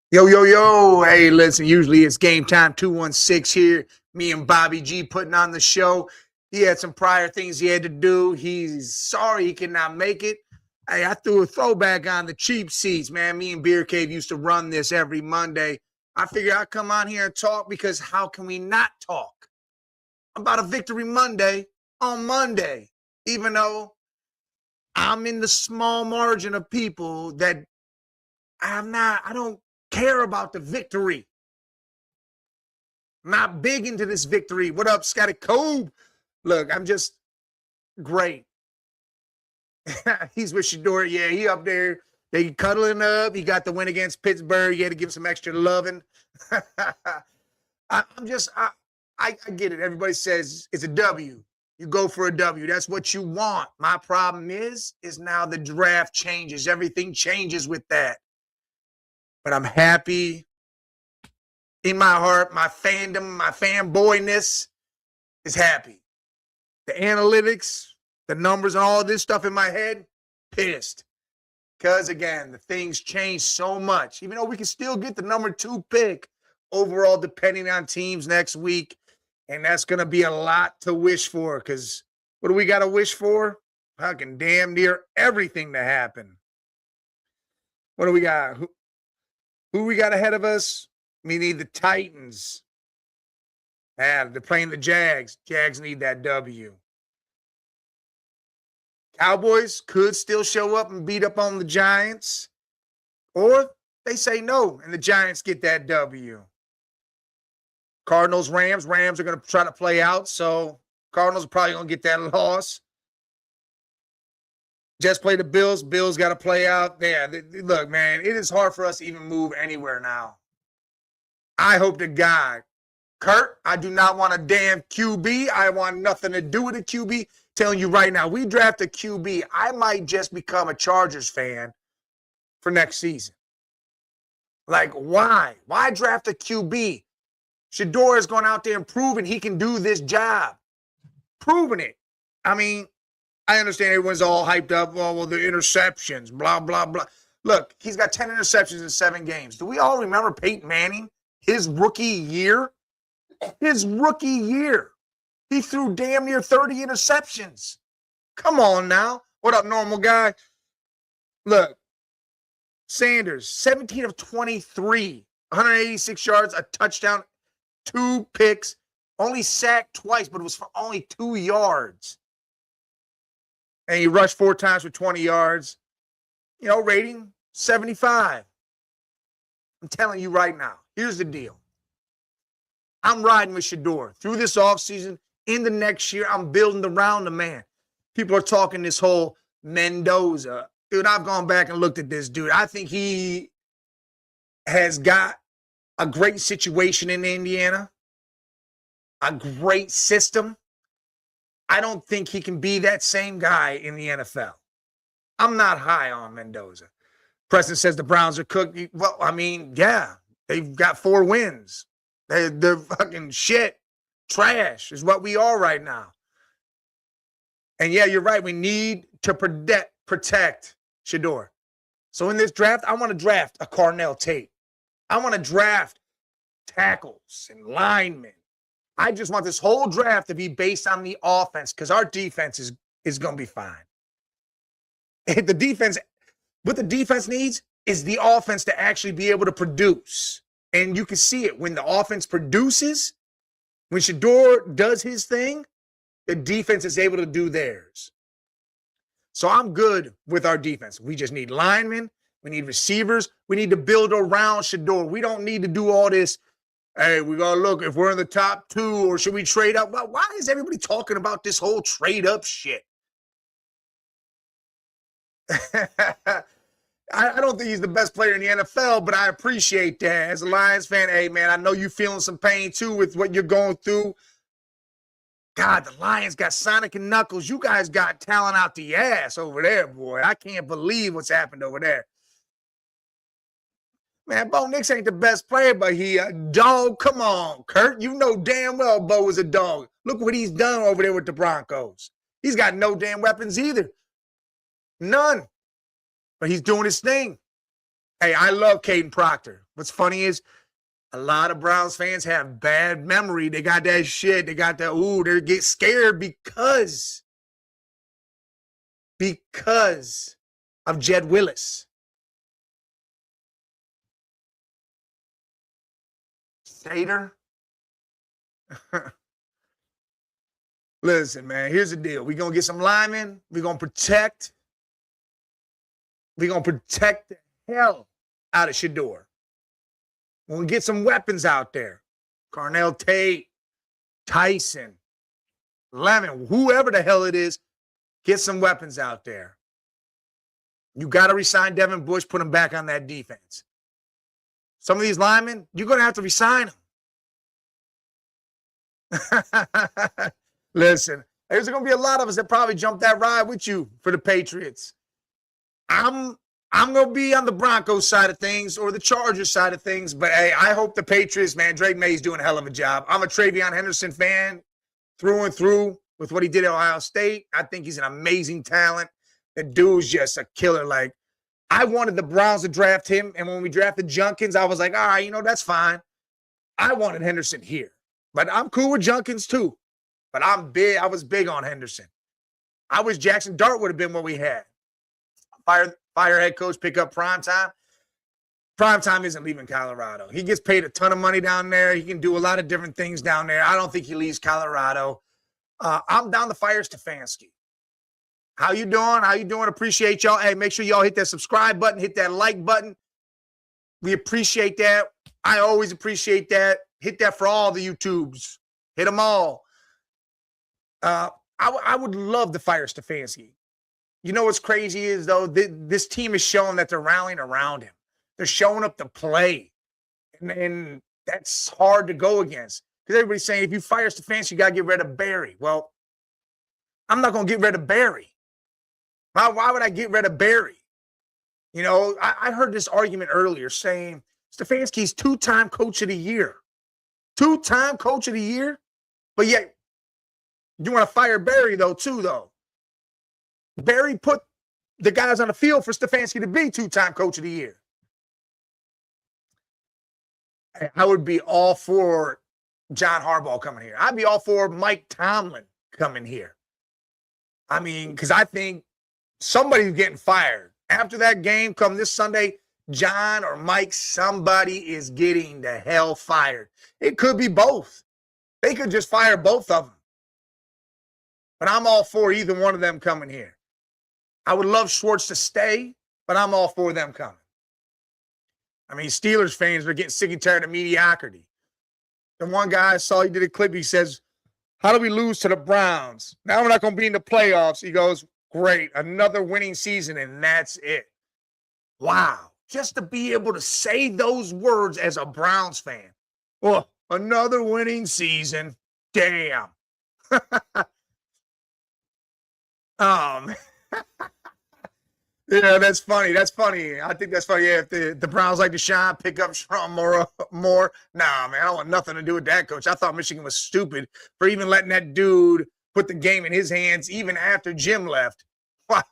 Yo, yo, yo. Hey, listen, usually it's game time 216 here. Me and Bobby G putting on the show. He had some prior things he had to do. He's sorry he cannot make it. Hey, I threw a throwback on the cheap seats, man. Me and Beer Cave used to run this every Monday. I figured I'd come on here and talk because how can we not talk about a Victory Monday on Monday? Even though I'm in the small margin of people that I don't care about the victory. I'm not big into this victory. What up, Scotty Cove? Look, I'm just great. He's with SHEDEUR. Yeah, he up there. They cuddling up. He got the win against Pittsburgh. He had to give some extra loving. I get it. Everybody says it's a W. You go for a W. That's what you want. My problem is now the draft changes. Everything changes with that. But I'm happy in my heart. My fandom, my fanboyness is happy. The analytics, the numbers, and all this stuff in my head, pissed. Because, again, the things change so much. Even though we can still get the number 2 pick overall, depending on teams next week. And that's going to be a lot to wish for. Because what do we got to wish for? Fucking damn near everything to happen. What do we got? Who we got ahead of us? We need the Titans. They're playing the Jags. Jags need that W. Cowboys could still show up and beat up on the Giants. Or they say no, and the Giants get that W. Cardinals, Rams. Rams are going to try to play out, so Cardinals are probably going to get that loss. Just play the Bills. Bills got to play out. Yeah, look, man, it is hard for us to even move anywhere now. I hope to God. Kurt, I do not want a damn QB. I want nothing to do with a QB. Telling you right now, we draft a QB, I might just become a Chargers fan for next season. Like, why? Why draft a QB? SHEDEUR has gone out there and proven he can do this job. Proven it. I mean, I understand everyone's all hyped up. Well, the interceptions, blah, blah, blah. Look, he's got 10 interceptions in 7 games. Do we all remember Peyton Manning, his rookie year? His rookie year. He threw damn near 30 interceptions. Come on now. What up, normal guy? Look, Sanders, 17 of 23, 186 yards, a touchdown, 2 picks, only sacked twice, but it was for only 2 yards. And he rushed 4 times for 20 yards. You know, rating 75. I'm telling you right now, here's the deal. I'm riding with SHEDEUR through this offseason. In the next year, I'm building around the man. People are talking this whole Mendoza. Dude, I've gone back and looked at this dude. I think he has got a great situation in Indiana, a great system. I don't think he can be that same guy in the NFL. I'm not high on Mendoza. Preston says the Browns are cooked. Well, I mean, yeah, they've got 4 wins. They're fucking shit. Trash is what we are right now. And yeah, you're right. We need to protect SHEDEUR. So in this draft, I want to draft a Carnell Tate. I want to draft tackles and linemen. I just want this whole draft to be based on the offense because our defense is going to be fine. The defense, what the defense needs is the offense to actually be able to produce. And you can see it when the offense produces. When SHEDEUR does his thing, the defense is able to do theirs. So I'm good with our defense. We just need linemen. We need receivers. We need to build around SHEDEUR. We don't need to do all this, hey, we got to look if we're in the top 2 or should we trade up? Well, why is everybody talking about this whole trade up shit? I don't think he's the best player in the NFL, but I appreciate that. As a Lions fan, hey, man, I know you're feeling some pain, too, with what you're going through. God, the Lions got Sonic and Knuckles. You guys got talent out the ass over there, boy. I can't believe what's happened over there. Man, Bo Nix ain't the best player, but he a dog. Come on, Kurt. You know damn well Bo is a dog. Look what he's done over there with the Broncos. He's got no damn weapons either. None. But he's doing his thing. Hey, I love Caden Proctor. What's funny is a lot of Browns fans have bad memory. They got that shit. They got that, they get scared because of Jed Willis. SHEDEUR. Listen, man, here's the deal. We're going to get some linemen. We're going to protect the hell out of SHEDEUR. We're going to get some weapons out there. Carnell Tate, Tyson, Lemon, whoever the hell it is, get some weapons out there. You got to resign Devin Bush, put him back on that defense. Some of these linemen, you're going to have to resign them. Listen, there's going to be a lot of us that probably jump that ride with you for the Patriots. I'm going to be on the Broncos side of things or the Chargers side of things, but hey, I hope the Patriots, man, Drake May's doing a hell of a job. I'm a Travion Henderson fan through and through with what he did at Ohio State. I think he's an amazing talent. The dude's just a killer. Like, I wanted the Browns to draft him, and when we drafted Junkins, I was like, all right, that's fine. I wanted Henderson here, but I'm cool with Junkins too. But I was big on Henderson. I wish Jackson Dart would have been what we had. Fire head coach, pick up Primetime. Primetime isn't leaving Colorado. He gets paid a ton of money down there. He can do a lot of different things down there. I don't think he leaves Colorado. I'm down to fire Stefanski. How you doing? How you doing? Appreciate y'all. Hey, make sure y'all hit that subscribe button, hit that like button. We appreciate that. I always appreciate that. Hit that for all the YouTubes. Hit them all. I would love to fire Stefanski. You know what's crazy is, though, this team is showing that they're rallying around him. They're showing up to play. And that's hard to go against. Because everybody's saying, if you fire Stefanski, you got to get rid of Barry. Well, I'm not going to get rid of Barry. Why would I get rid of Barry? I heard this argument earlier saying Stefanski's two-time coach of the year. Two-time coach of the year? But yet, you want to fire Barry, though. Barry put the guys on the field for Stefanski to be two-time coach of the year. I would be all for John Harbaugh coming here. I'd be all for Mike Tomlin coming here. I mean, because I think somebody's getting fired. After that game come this Sunday, John or Mike, somebody is getting the hell fired. It could be both. They could just fire both of them. But I'm all for either one of them coming here. I would love Schwartz to stay, but I'm all for them coming. I mean, Steelers fans are getting sick and tired of mediocrity. The one guy I saw, he did a clip, he says, how do we lose to the Browns? Now we're not going to be in the playoffs. He goes, great, another winning season, and that's it. Wow. Just to be able to say those words as a Browns fan. Well, another winning season. Damn. Yeah, that's funny. That's funny. I think that's funny. Yeah, if the Browns like to shine, pick up Strom more. Nah, man, I don't want nothing to do with that, coach. I thought Michigan was stupid for even letting that dude put the game in his hands even after Jim left. Wow.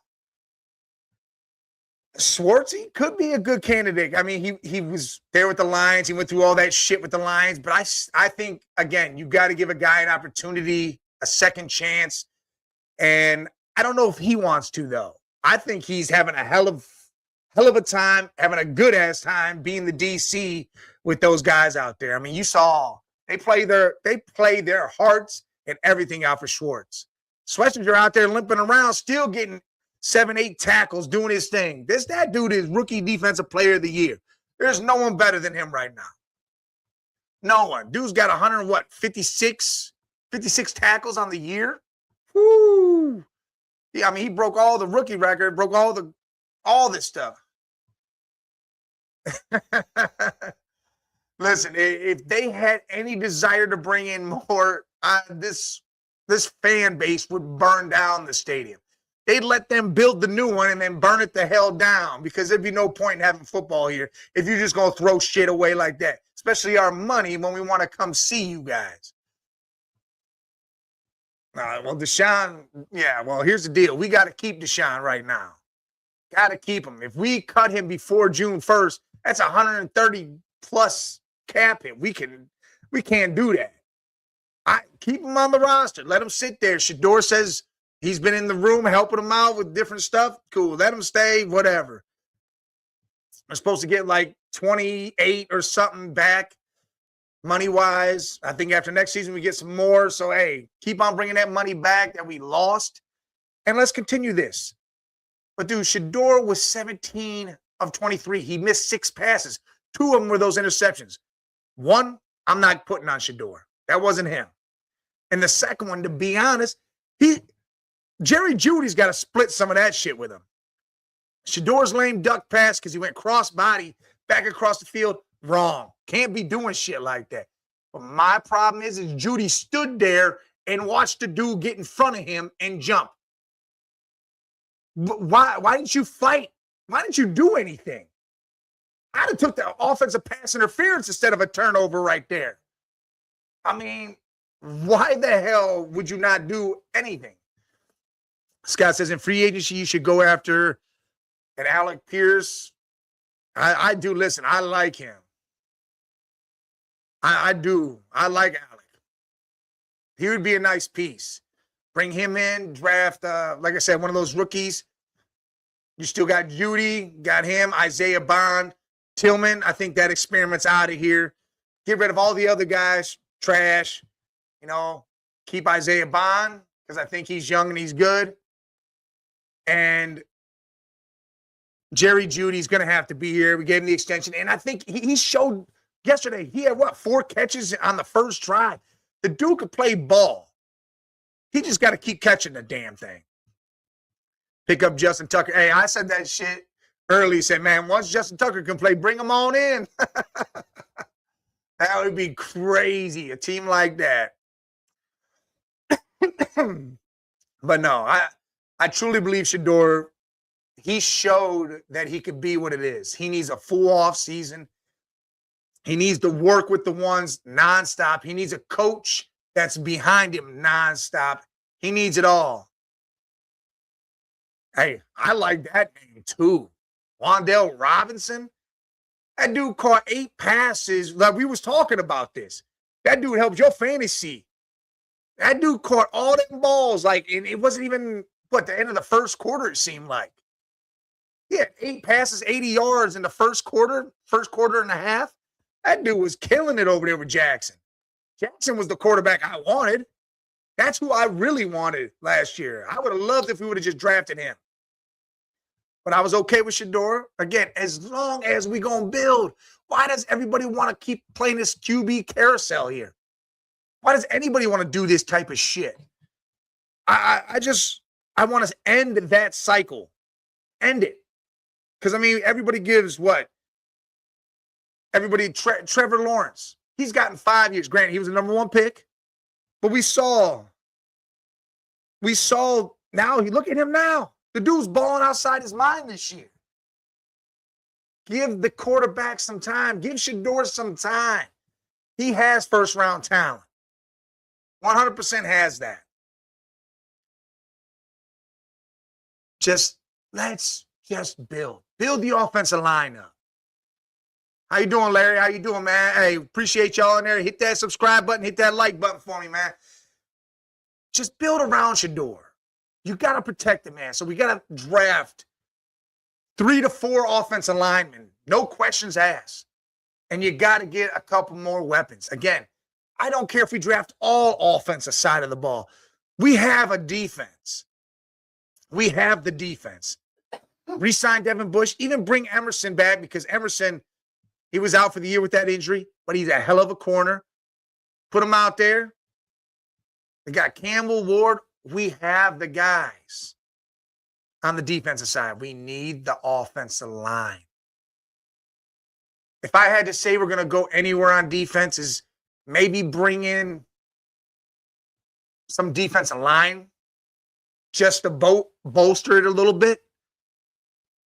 Schwartzy could be a good candidate. I mean, he was there with the Lions. He went through all that shit with the Lions. But I think, again, you got to give a guy an opportunity, a second chance. And I don't know if he wants to, though. I think he's having a hell of a time, having a good-ass time being the DC with those guys out there. I mean, you saw they play their hearts and everything out for Schwartz. Schwartz are out there limping around, still getting 7-8 tackles, doing his thing. That dude is rookie defensive player of the year. There's no one better than him right now. No one. Dude's got 56 tackles on the year. Woo! Yeah, I mean, he broke all the rookie record, broke all this stuff. Listen, if they had any desire to bring in more, this this fan base would burn down the stadium. They'd let them build the new one and then burn it the hell down, because there'd be no point in having football here if you're just going to throw shit away like that, especially our money when we want to come see you guys. Well, Deshaun, yeah, well, here's the deal. We got to keep Deshaun right now. Got to keep him. If we cut him before June 1st, that's 130 plus cap hit. We can't do that. Keep him on the roster. Let him sit there. SHEDEUR says he's been in the room helping him out with different stuff. Cool. Let him stay, whatever. We're supposed to get like 28 or something back money-wise. I think after next season we get some more. So, hey, keep on bringing that money back that we lost. And let's continue this. But, dude, SHEDEUR was 17 of 23. He missed 6 passes. 2 of them were those interceptions. One, I'm not putting on SHEDEUR. That wasn't him. And the second one, to be honest, Jerry Jeudy's got to split some of that shit with him. SHEDEUR's lame duck pass because he went cross-body back across the field. Wrong. Can't be doing shit like that. But my problem is Jeudy stood there and watched the dude get in front of him and jump. Why didn't you fight? Why didn't you do anything? I'd have took the offensive pass interference instead of a turnover right there. I mean, why the hell would you not do anything? Scott says in free agency, you should go after an Alec Pierce. I do. Listen, I like him. I do. I like Alec. He would be a nice piece. Bring him in, draft, like I said, one of those rookies. You still got Jeudy, got him, Isaiah Bond, Tillman. I think that experiment's out of here. Get rid of all the other guys, trash. You know, keep Isaiah Bond because I think he's young and he's good. And Jerry Jeudy's going to have to be here. We gave him the extension. And I think he showed yesterday, he had, 4 catches on the first drive. The dude could play ball. He just got to keep catching the damn thing. Pick up Justin Tucker. Hey, I said that shit early. Said, man, once Justin Tucker can play, bring him on in. That would be crazy, a team like that. But no, I truly believe SHEDEUR, he showed that he could be what it is. He needs a full off season. He needs to work with the ones nonstop. He needs a coach that's behind him nonstop. He needs it all. Hey, I like that name too. Wan'Dale Robinson. That dude caught 8 passes. Like we was talking about this. That dude helped your fantasy. That dude caught all them balls. Like, and it wasn't even, the end of the first quarter, it seemed like. He had 8 passes, 80 yards in the first quarter and a half. That dude was killing it over there with Jackson. Jackson was the quarterback I wanted. That's who I really wanted last year. I would have loved if we would have just drafted him. But I was okay with SHEDEUR. Again, as long as we going to build. Why does everybody want to keep playing this QB carousel here? Why does anybody want to do this type of shit? I want to end that cycle. End it. Because, I mean, everybody gives what? Everybody, Trevor Lawrence. He's gotten 5 years. Granted, he was the number 1 pick. But we saw now, look at him now. The dude's balling outside his mind this year. Give the quarterback some time. Give SHEDEUR some time. He has first-round talent. 100% has that. Let's just build. Build the offensive line up. How you doing, Larry? How you doing, man? Hey, appreciate y'all in there. Hit that subscribe button. Hit that like button for me, man. Just build around SHEDEUR. You got to protect the man. So we got to draft 3 to 4 offensive linemen. No questions asked. And you got to get a couple more weapons. Again, I don't care if we draft all offensive side of the ball. We have a defense. We have the defense. Re-sign Devin Bush. Even bring Emerson back because Emerson, he was out for the year with that injury, but he's a hell of a corner. Put him out there. We got Campbell, Ward. We have the guys on the defensive side. We need the offensive line. If I had to say we're going to go anywhere on defense is maybe bring in some defensive line just to bolster it a little bit.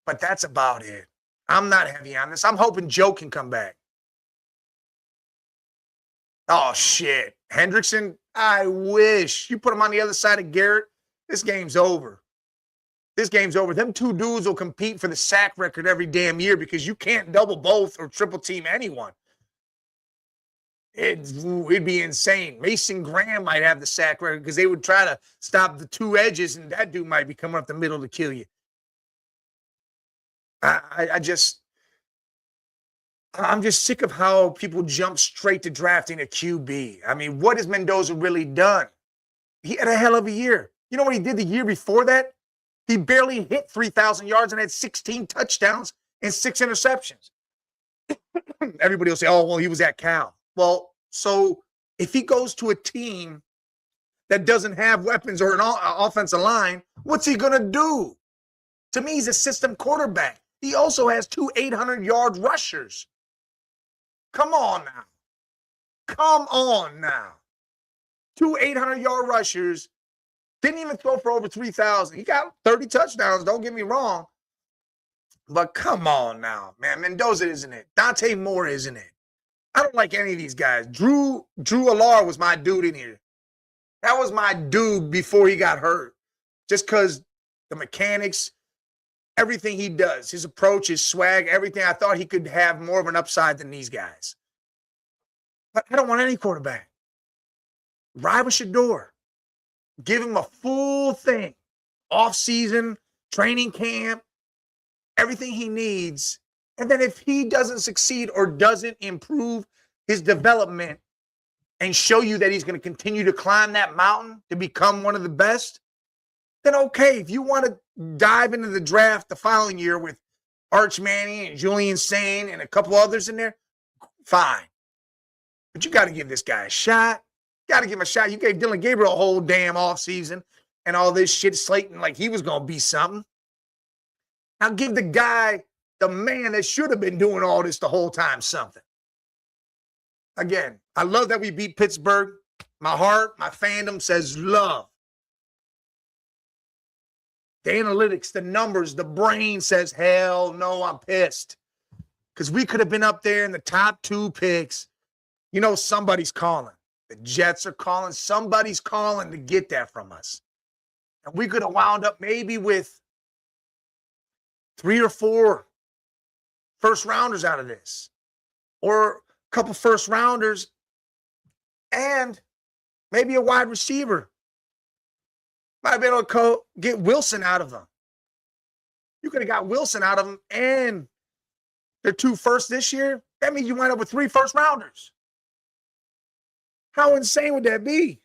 But that's about it. I'm not heavy on this. I'm hoping Joe can come back. Oh, shit. Hendrickson, I wish. You put him on the other side of Garrett, this game's over. This game's over. Them two dudes will compete for the sack record every damn year because you can't double both or triple team anyone. It'd be insane. Mason Graham might have the sack record because they would try to stop the two edges, and that dude might be coming up the middle to kill you. I'm just sick of how people jump straight to drafting a QB. I mean, what has Mendoza really done? He had a hell of a year. You know what he did the year before that? He barely hit 3,000 yards and had 16 touchdowns and 6 interceptions. Everybody will say, oh, well, he was at Cal. Well, so if he goes to a team that doesn't have weapons or an offensive line, what's he going to do? To me, he's a system quarterback. He also has 2 800-yard rushers. Come on now. Come on now. 2 800-yard rushers. Didn't even throw for over 3,000. He got 30 touchdowns, don't get me wrong. But come on now, man. Mendoza isn't it. Dante Moore isn't it. I don't like any of these guys. Drew Allard was my dude in here. That was my dude before he got hurt. Just because the mechanics, everything he does, his approach, his swag, everything, I thought he could have more of an upside than these guys. But I don't want any quarterback. Ride with SHEDEUR. Give him a full thing. Off-season, training camp, everything he needs. And then if he doesn't succeed or doesn't improve his development and show you that he's going to continue to climb that mountain to become one of the best, then okay. If you want to dive into the draft the following year with Arch Manning and Julian Sain and a couple others in there, fine. But you got to give this guy a shot. Got to give him a shot. You gave Dylan Gabriel a whole damn offseason and all this shit slating like he was going to be something. Now give the guy, the man that should have been doing all this the whole time, something. Again, I love that we beat Pittsburgh. My heart, my fandom says love. The analytics, the numbers, the brain says, hell no, I'm pissed. Because we could have been up there in the top 2 picks. You know, somebody's calling. The Jets are calling. Somebody's calling to get that from us. And we could have wound up maybe with 3 or 4 first rounders out of this. Or a couple first rounders and maybe a wide receiver. Might have been able to get Wilson out of them. You could have got Wilson out of them and their 2 firsts this year. That means you wind up with 3 first rounders. How insane would that be?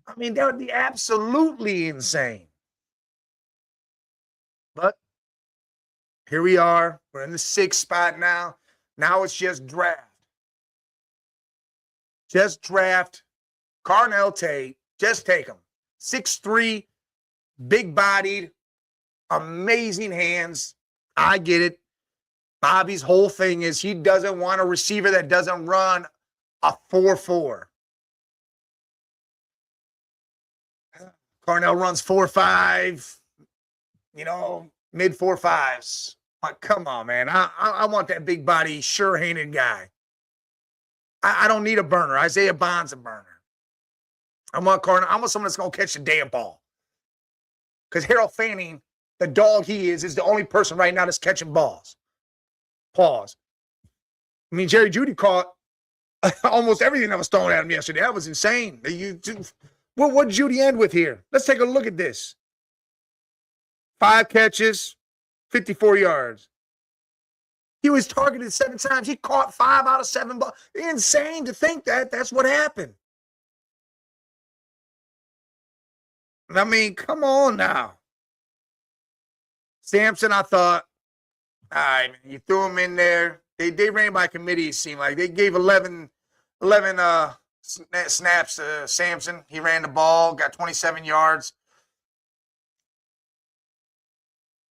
I mean, that would be absolutely insane. But here we are. We're in the 6th spot now. Now it's just draft. Just draft Carnell Tate. Just take him. 6'3", big-bodied, amazing hands. I get it. Bobby's whole thing is he doesn't want a receiver that doesn't run a 4.4. Carnell runs 4.5, mid 4.5s. Like, come on, man. I want that big body, sure-handed guy. I don't need a burner. Isaiah Bond's a burner. I want someone that's going to catch the damn ball. Because Harold Fanning, the dog he is the only person right now that's catching balls. Pause. I mean, Jerry Jeudy caught almost everything that was thrown at him yesterday. That was insane. What did Jeudy end with here? Let's take a look at this. 5 catches, 54 yards. He was targeted 7 times. He caught 5 out of 7 balls. Insane to think that that's what happened. I mean, come on now. Sampson, I thought, all right, man, you threw him in there. They ran by committee, it seemed like. They gave 11 snaps to Sampson. He ran the ball, got 27 yards.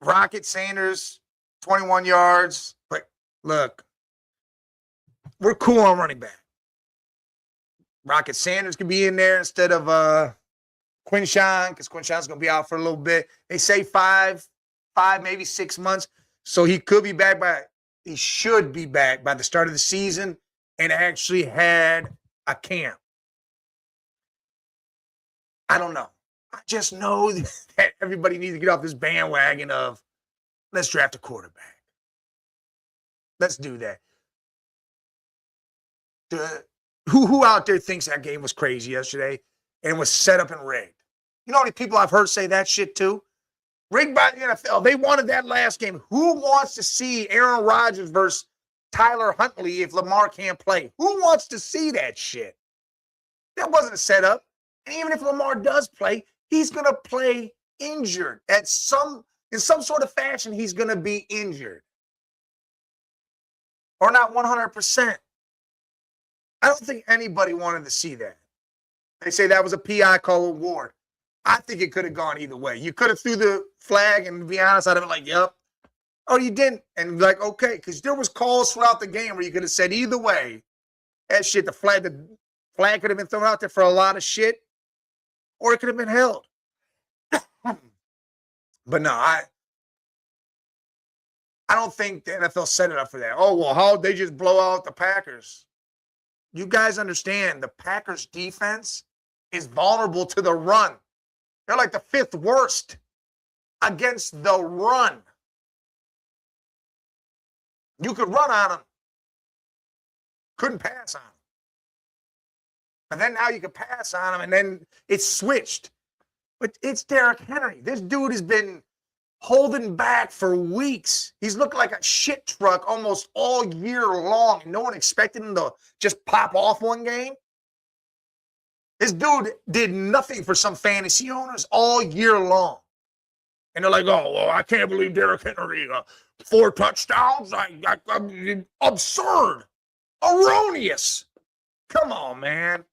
Rocket Sanders, 21 yards. But look, we're cool on running back. Rocket Sanders could be in there instead of Quinshawn, because Quinshawn's going to be out for a little bit. They say five, maybe 6 months. So he should be back by the start of the season and actually had a camp. I don't know. I just know that everybody needs to get off this bandwagon of let's draft a quarterback. Let's do that. Who out there thinks that game was crazy yesterday and was set up and rigged? You know how many people I've heard say that shit too? Rigged by the NFL. They wanted that last game. Who wants to see Aaron Rodgers versus Tyler Huntley if Lamar can't play? Who wants to see that shit? That wasn't a setup. And even if Lamar does play, he's going to play injured. In some sort of fashion, he's going to be injured. Or not 100%. I don't think anybody wanted to see that. They say that was a PI call award. I think it could have gone either way. You could have threw the flag, and to be honest, I'd have been like, yep. Or you didn't. And like, okay, because there was calls throughout the game where you could have said either way. That shit, the flag could have been thrown out there for a lot of shit, or it could have been held. But no, I don't think the NFL set it up for that. Oh, well, how'd they just blow out the Packers? You guys understand the Packers defense is vulnerable to the run. They're like the 5th worst against the run. You could run on them. Couldn't pass on them. And then now you can pass on them, and then it's switched. But it's Derrick Henry. This dude has been holding back for weeks. He's looked like a shit truck almost all year long, and no one expected him to just pop off one game. This dude did nothing for some fantasy owners all year long. And they're like, oh, well, I can't believe Derrick Henry, 4 touchdowns. Absurd. Erroneous. Come on, man.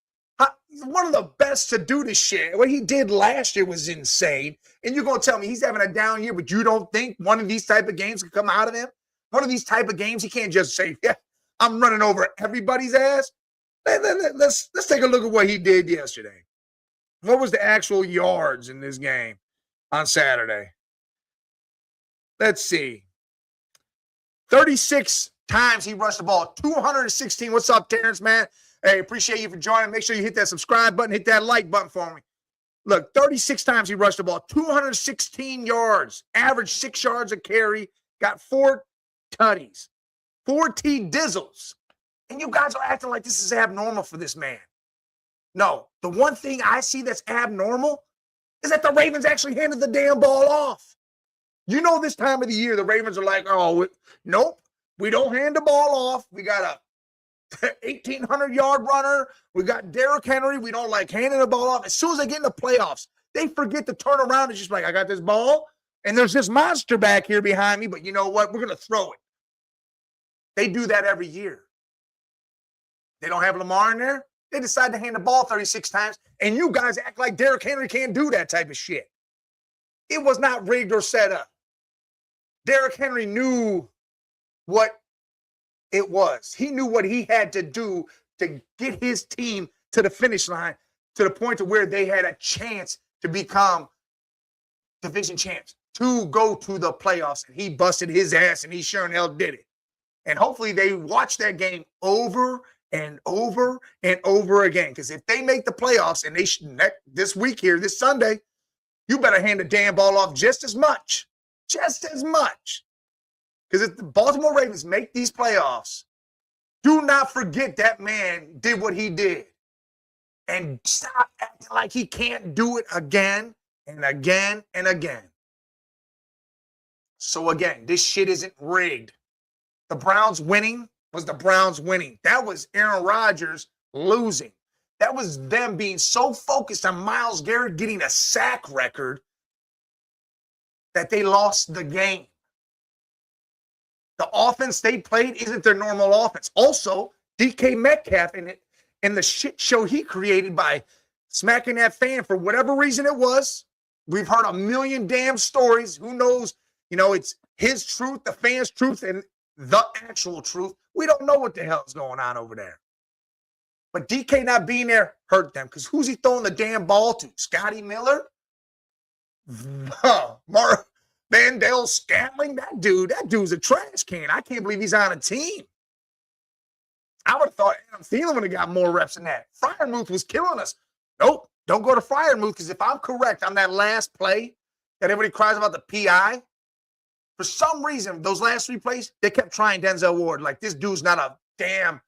He's one of the best to do this shit. What he did last year was insane. And you're going to tell me he's having a down year, but you don't think one of these type of games could come out of him? One of these type of games, he can't just say, yeah, I'm running over everybody's ass. Let's take a look at what he did yesterday. What was the actual yards in this game on Saturday? Let's see. 36 times he rushed the ball. 216. What's up, Terrence, man? Hey, appreciate you for joining. Make sure you hit that subscribe button, hit that like button for me. Look, 36 times he rushed the ball. 216 yards. Average 6 yards a carry. Got 4 tutties. 4 T-dizzles. And you guys are acting like this is abnormal for this man. No, the one thing I see that's abnormal is that the Ravens actually handed the damn ball off. You know, this time of the year, the Ravens are like, oh, nope, we don't hand the ball off. We got a 1,800-yard runner. We got Derrick Henry. We don't like handing the ball off. As soon as they get in the playoffs, they forget to turn around and just like, I got this ball, and there's this monster back here behind me, but you know what? We're going to throw it. They do that every year. They don't have Lamar in there. They decide to hand the ball 36 times, and you guys act like Derrick Henry can't do that type of shit. It was not rigged or set up. Derrick Henry knew what it was. He knew what he had to do to get his team to the finish line, to the point to where they had a chance to become division champs, to go to the playoffs. And he busted his ass, and he sure in hell did it. And hopefully they watch that game over and over and over again. Because if they make the playoffs, and this week here, this Sunday, you better hand the damn ball off just as much. Just as much. Because if the Baltimore Ravens make these playoffs, do not forget that man did what he did. And stop acting like he can't do it again and again and again. So again, this shit isn't rigged. The Browns winning was the Browns winning. That was Aaron Rodgers losing. That was them being so focused on Myles Garrett getting a sack record that they lost the game. The offense they played isn't their normal offense. Also, DK Metcalf and the shit show he created by smacking that fan for whatever reason it was. We've heard a million damn stories. Who knows? You know, it's his truth, the fans' truth, and the actual truth. We don't know what the hell's going on over there. But DK not being there hurt them because who's he throwing the damn ball to? Scotty Miller? Vandale Scantling? That dude's a trash can. I can't believe he's on a team. I would have thought Adam Thielen would have got more reps than that. Freiermuth was killing us. Nope, don't go to Freiermuth because if I'm correct on that last play that everybody cries about the PI, for some reason, those last 3 plays, they kept trying Denzel Ward. Like, this dude's not a damn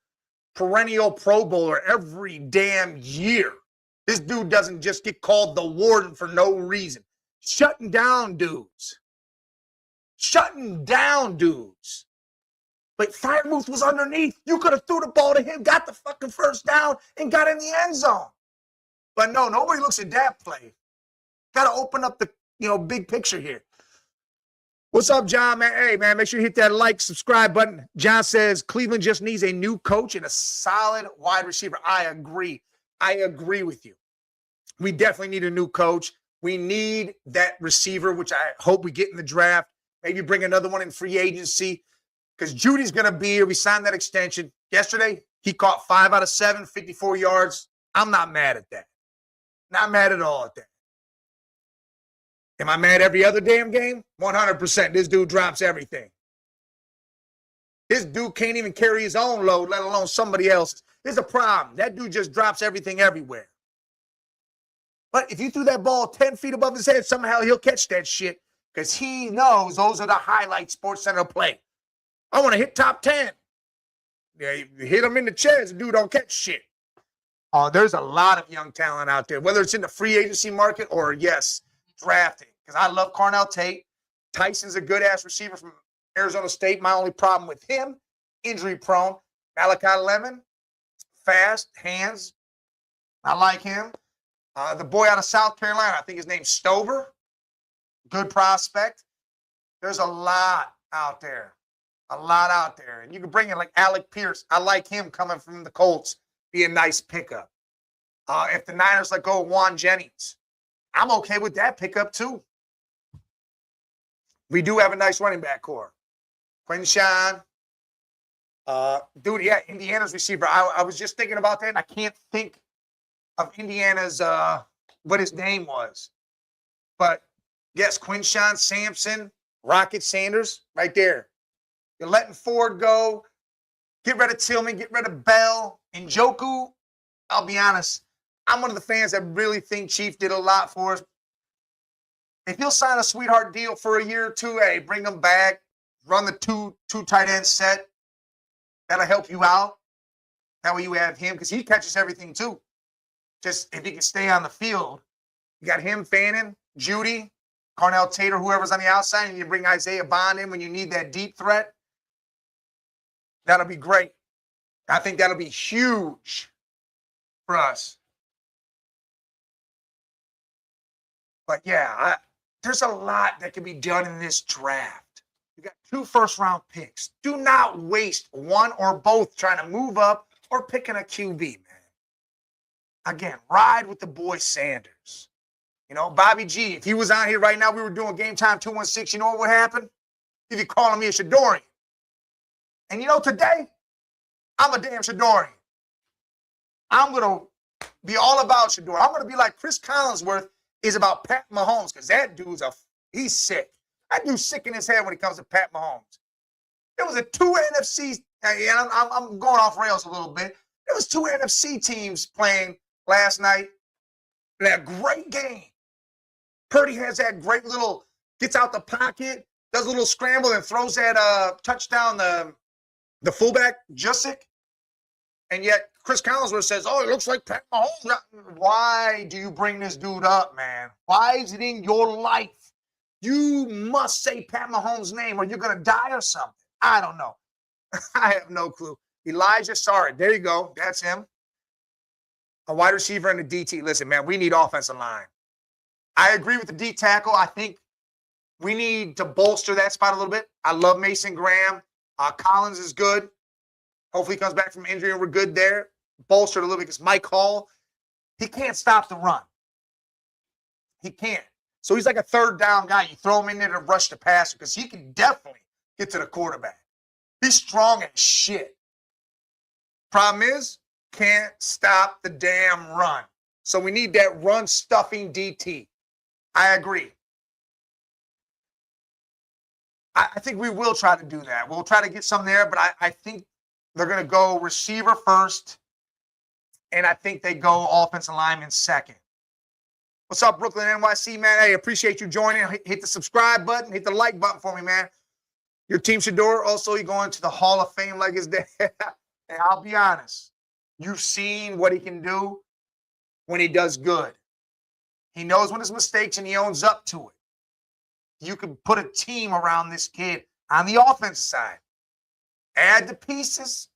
perennial Pro Bowler every damn year. This dude doesn't just get called the Warden for no reason. Shutting down dudes. But Freiermuth was underneath. You could have threw the ball to him, got the fucking first down, and got in the end zone. But no, nobody looks at that play. Got to open up the big picture here. What's up, John, man? Hey, man, make sure you hit that like, subscribe button. John says Cleveland just needs a new coach and a solid wide receiver. I agree. I agree with you. We definitely need a new coach. We need that receiver, which I hope we get in the draft. Maybe bring another one in free agency because Judy's going to be here. We signed that extension. Yesterday, he caught 5 out of 7, 54 yards. I'm not mad at that. Not mad at all at that. Am I mad every other damn game? 100%. This dude drops everything. This dude can't even carry his own load, let alone somebody else's. There's a problem. That dude just drops everything everywhere. But if you threw that ball 10 feet above his head, somehow he'll catch that shit because he knows those are the highlight Sports Center play. I want to hit top 10. Yeah, you hit him in the chest, the dude don't catch shit. Oh, there's a lot of young talent out there, whether it's in the free agency market or, yes, drafting. Because I love Carnell Tate. Tyson's a good-ass receiver from Arizona State. My only problem with him, injury-prone. Malachi Lemon, fast, hands. I like him. The boy out of South Carolina, I think his name's Stover. Good prospect. There's a lot out there. A lot out there. And you can bring in like Alec Pierce. I like him coming from the Colts. Be a nice pickup. If the Niners let go of Juan Jennings, I'm okay with that pickup too. We do have a nice running back core. Quinshawn. Dude, yeah, Indiana's receiver. I was just thinking about that, and I can't think of Indiana's, what his name was. But, yes, Quinshawn Sampson, Rocket Sanders, right there. You're letting Ford go. Get rid of Tillman. Get rid of Bell. Njoku, I'll be honest, I'm one of the fans that really think Chief did a lot for us. If he'll sign a sweetheart deal for a year or two, hey, bring him back. Run the two tight end set. That'll help you out. That way you have him because he catches everything too. Just if he can stay on the field. You got him, Fannin, Judy, Carnell Tate, or whoever's on the outside, and you bring Isaiah Bond in when you need that deep threat. That'll be great. I think that'll be huge for us. But yeah, there's a lot that can be done in this draft. You got 2 first-round picks. Do not waste one or both trying to move up or picking a QB, man. Again, ride with the boy Sanders. You know, Bobby G, if he was on here right now, we were doing Game Time 216, you know what would happen? He'd be calling me a Shedorian. And you know, today, I'm a damn Shedorian. I'm going to be all about Shedeur. I'm going to be like Chris Collinsworth is about Pat Mahomes because that dude's he's sick. That dude's sick in his head when it comes to Pat Mahomes. There was a 2 NFC, and I'm going off rails a little bit. There was 2 NFC teams playing last night. That great game. Purdy has that great little, gets out the pocket, does a little scramble, and throws that touchdown, the fullback, Jusic. And yet Chris Collinsworth says, oh, it looks like Pat Mahomes. Why do you bring this dude up, man? Why is it in your life? You must say Pat Mahomes' name or you're going to die or something. I don't know. I have no clue. Elijah Sorry. There you go. That's him. A wide receiver and a DT. Listen, man, we need offensive line. I agree with the D tackle. I think we need to bolster that spot a little bit. I love Mason Graham. Collins is good. Hopefully he comes back from injury and we're good there. Bolstered a little bit because Mike Hall, he can't stop the run. He can't. So he's like a third down guy. You throw him in there to rush the passer because he can definitely get to the quarterback. He's strong as shit. Problem is, can't stop the damn run. So we need that run stuffing DT. I agree. I think we will try to do that. We'll try to get some there, but I think they're going to go receiver first, and I think they go offensive lineman second. What's up, Brooklyn NYC, man? Hey, appreciate you joining. Hit the subscribe button. Hit the like button for me, man. Your team, SHEDEUR, also you're going to the Hall of Fame like his dad. And I'll be honest. You've seen what he can do when he does good. He knows when his mistakes and he owns up to it. You can put a team around this kid on the offensive side. Add the pieces.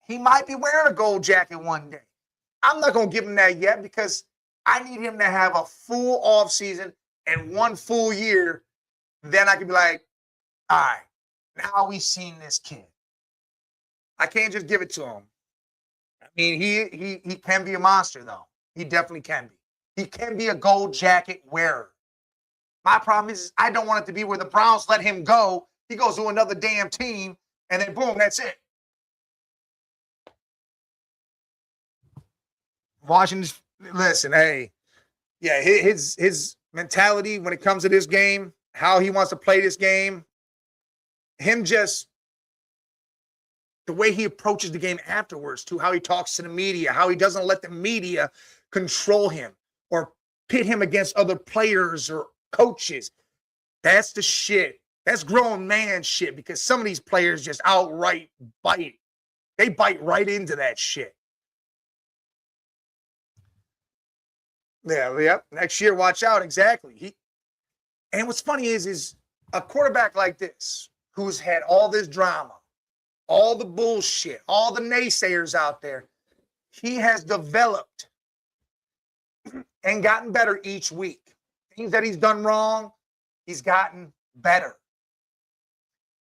He might be wearing a gold jacket one day. I'm not going to give him that yet because I need him to have a full offseason and one full year. Then I can be like, all right, now we've seen this kid. I can't just give it to him. I mean, he can be a monster, though. He definitely can be. He can be a gold jacket wearer. My problem is I don't want it to be where the Browns let him go. He goes to another damn team, and then boom, that's it. Washington, listen, hey, yeah, his mentality when it comes to this game, how he wants to play this game, him just the way he approaches the game afterwards, too, how he talks to the media, how he doesn't let the media control him or pit him against other players or coaches. That's the shit. That's grown man shit because some of these players just outright bite. They bite right into that shit. Yeah. Next year, watch out. Exactly. And what's funny is a quarterback like this who's had all this drama, all the bullshit, all the naysayers out there, he has developed and gotten better each week. Things that he's done wrong, he's gotten better.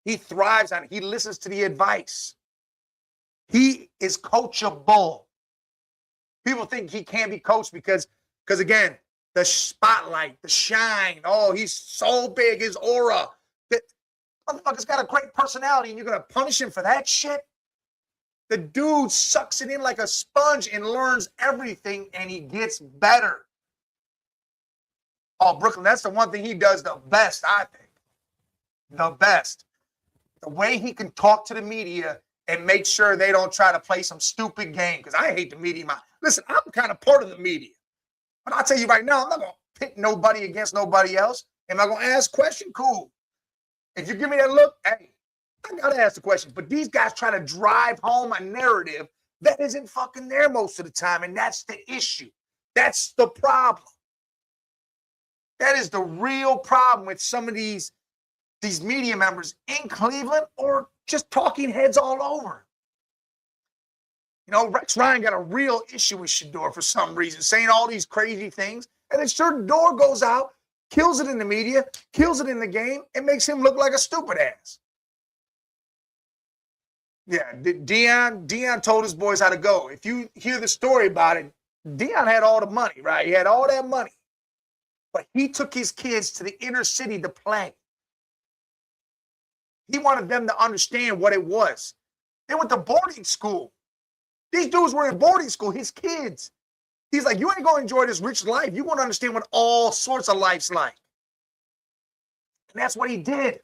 He thrives on it. He listens to the advice. He is coachable. People think he can't be coached because again, the spotlight, the shine, oh, he's so big, his aura. That motherfucker's got a great personality and you're going to punish him for that shit? The dude sucks it in like a sponge and learns everything and he gets better. Oh, Brooklyn, that's the one thing he does the best, I think. The best. The way he can talk to the media and make sure they don't try to play some stupid game. Because I hate the media. Listen, I'm kind of part of the media. But I'll tell you right now, I'm not going to pit nobody against nobody else. Am I going to ask a question? Cool. If you give me that look, hey, I got to ask the question. But these guys try to drive home a narrative that isn't fucking there most of the time. And that's the issue. That's the problem. That is the real problem with some of these media members in Cleveland or just talking heads all over. You know, Rex Ryan got a real issue with SHEDEUR for some reason, saying all these crazy things. And then SHEDEUR goes out, kills it in the media, kills it in the game, and makes him look like a stupid ass. Yeah, Deion told his boys how to go. If you hear the story about it, Deion had all the money, right? He had all that money. But he took his kids to the inner city to play. He wanted them to understand what it was. They went to boarding school. These dudes were in boarding school, his kids. He's like, you ain't going to enjoy this rich life. You want to understand what all sorts of life's like. And that's what he did.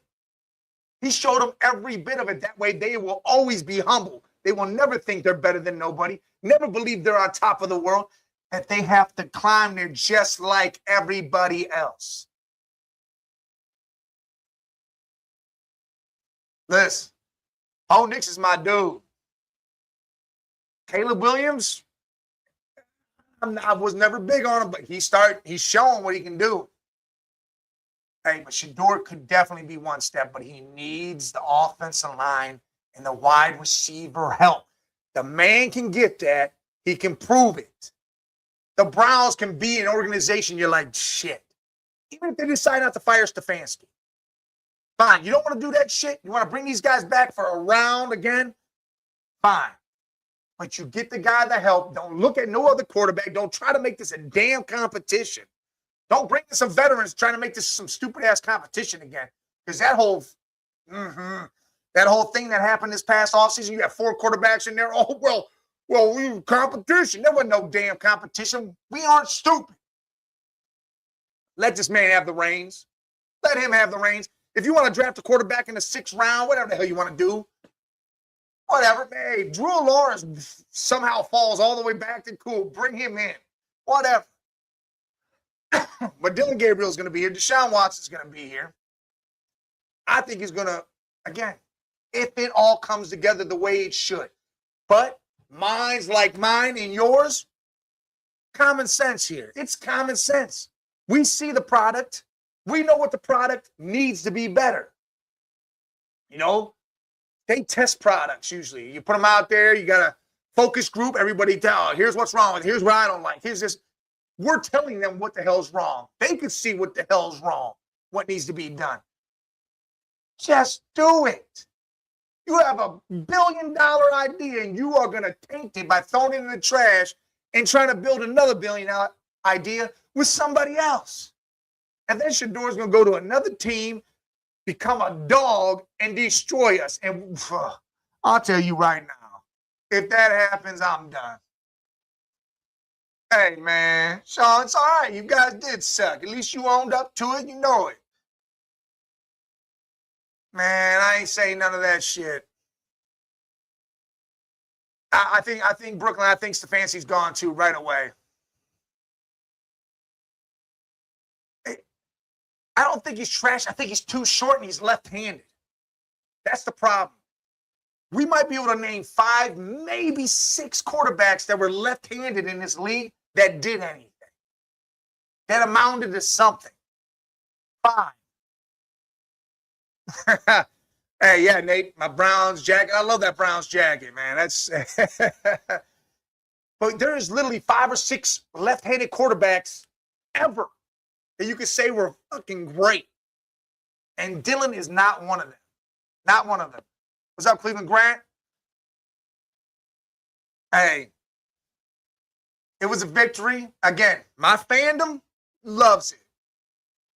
He showed them every bit of it. That way they will always be humble. They will never think they're better than nobody, never believe they're on top of the world, that they have to climb there just like everybody else. Listen, Bo Nix is my dude. Caleb Williams, I was never big on him, but he's showing what he can do. Hey, but SHEDEUR could definitely be one step, but he needs the offensive line and the wide receiver help. The man can get that. He can prove it. The Browns can be an organization you're like, shit. Even if they decide not to fire Stefanski. Fine. You don't want to do that shit? You want to bring these guys back for a round again? Fine. But you get the guy the help. Don't look at no other quarterback. Don't try to make this a damn competition. Don't bring in some veterans trying to make this some stupid-ass competition again. Because that whole thing that happened this past offseason, you got 4 quarterbacks in there. Oh, well, Well, we competition. There was no damn competition. We aren't stupid. Let this man have the reins. Let him have the reins. If you want to draft a quarterback in the 6th round, whatever the hell you want to do, whatever. Hey, Drew Lawrence somehow falls all the way back to cool. Bring him in. Whatever. But Dylan Gabriel's going to be here. Deshaun Watson's going to be here. I think he's going to, again, if it all comes together the way it should. But minds like mine and yours, common sense here. It's common sense. We see the product. We know what the product needs to be better. You know, they test products usually. You put them out there. You got a focus group. Everybody tell, here's what's wrong with it. Here's what I don't like. Here's this. We're telling them what the hell's wrong. They can see what the hell's wrong, what needs to be done. Just do it. You have a $1 billion idea and you are going to taint it by throwing it in the trash and trying to build another $1 billion idea with somebody else. And then SHEDEUR's going to go to another team, become a dog, and destroy us. And I'll tell you right now, if that happens, I'm done. Hey, man, Sean, it's all right. You guys did suck. At least you owned up to it. You know it. Man, I ain't saying none of that shit. I think Brooklyn, I think Stefanski's gone too right away. I don't think he's trash. I think he's too short and he's left-handed. That's the problem. We might be able to name 5, maybe 6 quarterbacks that were left-handed in this league that did anything, that amounted to something. 5. Hey, yeah, Nate, my Browns jacket. I love that Browns jacket, man. That's but there's literally 5 or 6 left-handed quarterbacks ever that you could say were fucking great. And Dylan is not one of them. Not one of them. What's up, Cleveland Grant? Hey, it was a victory. Again, my fandom loves it.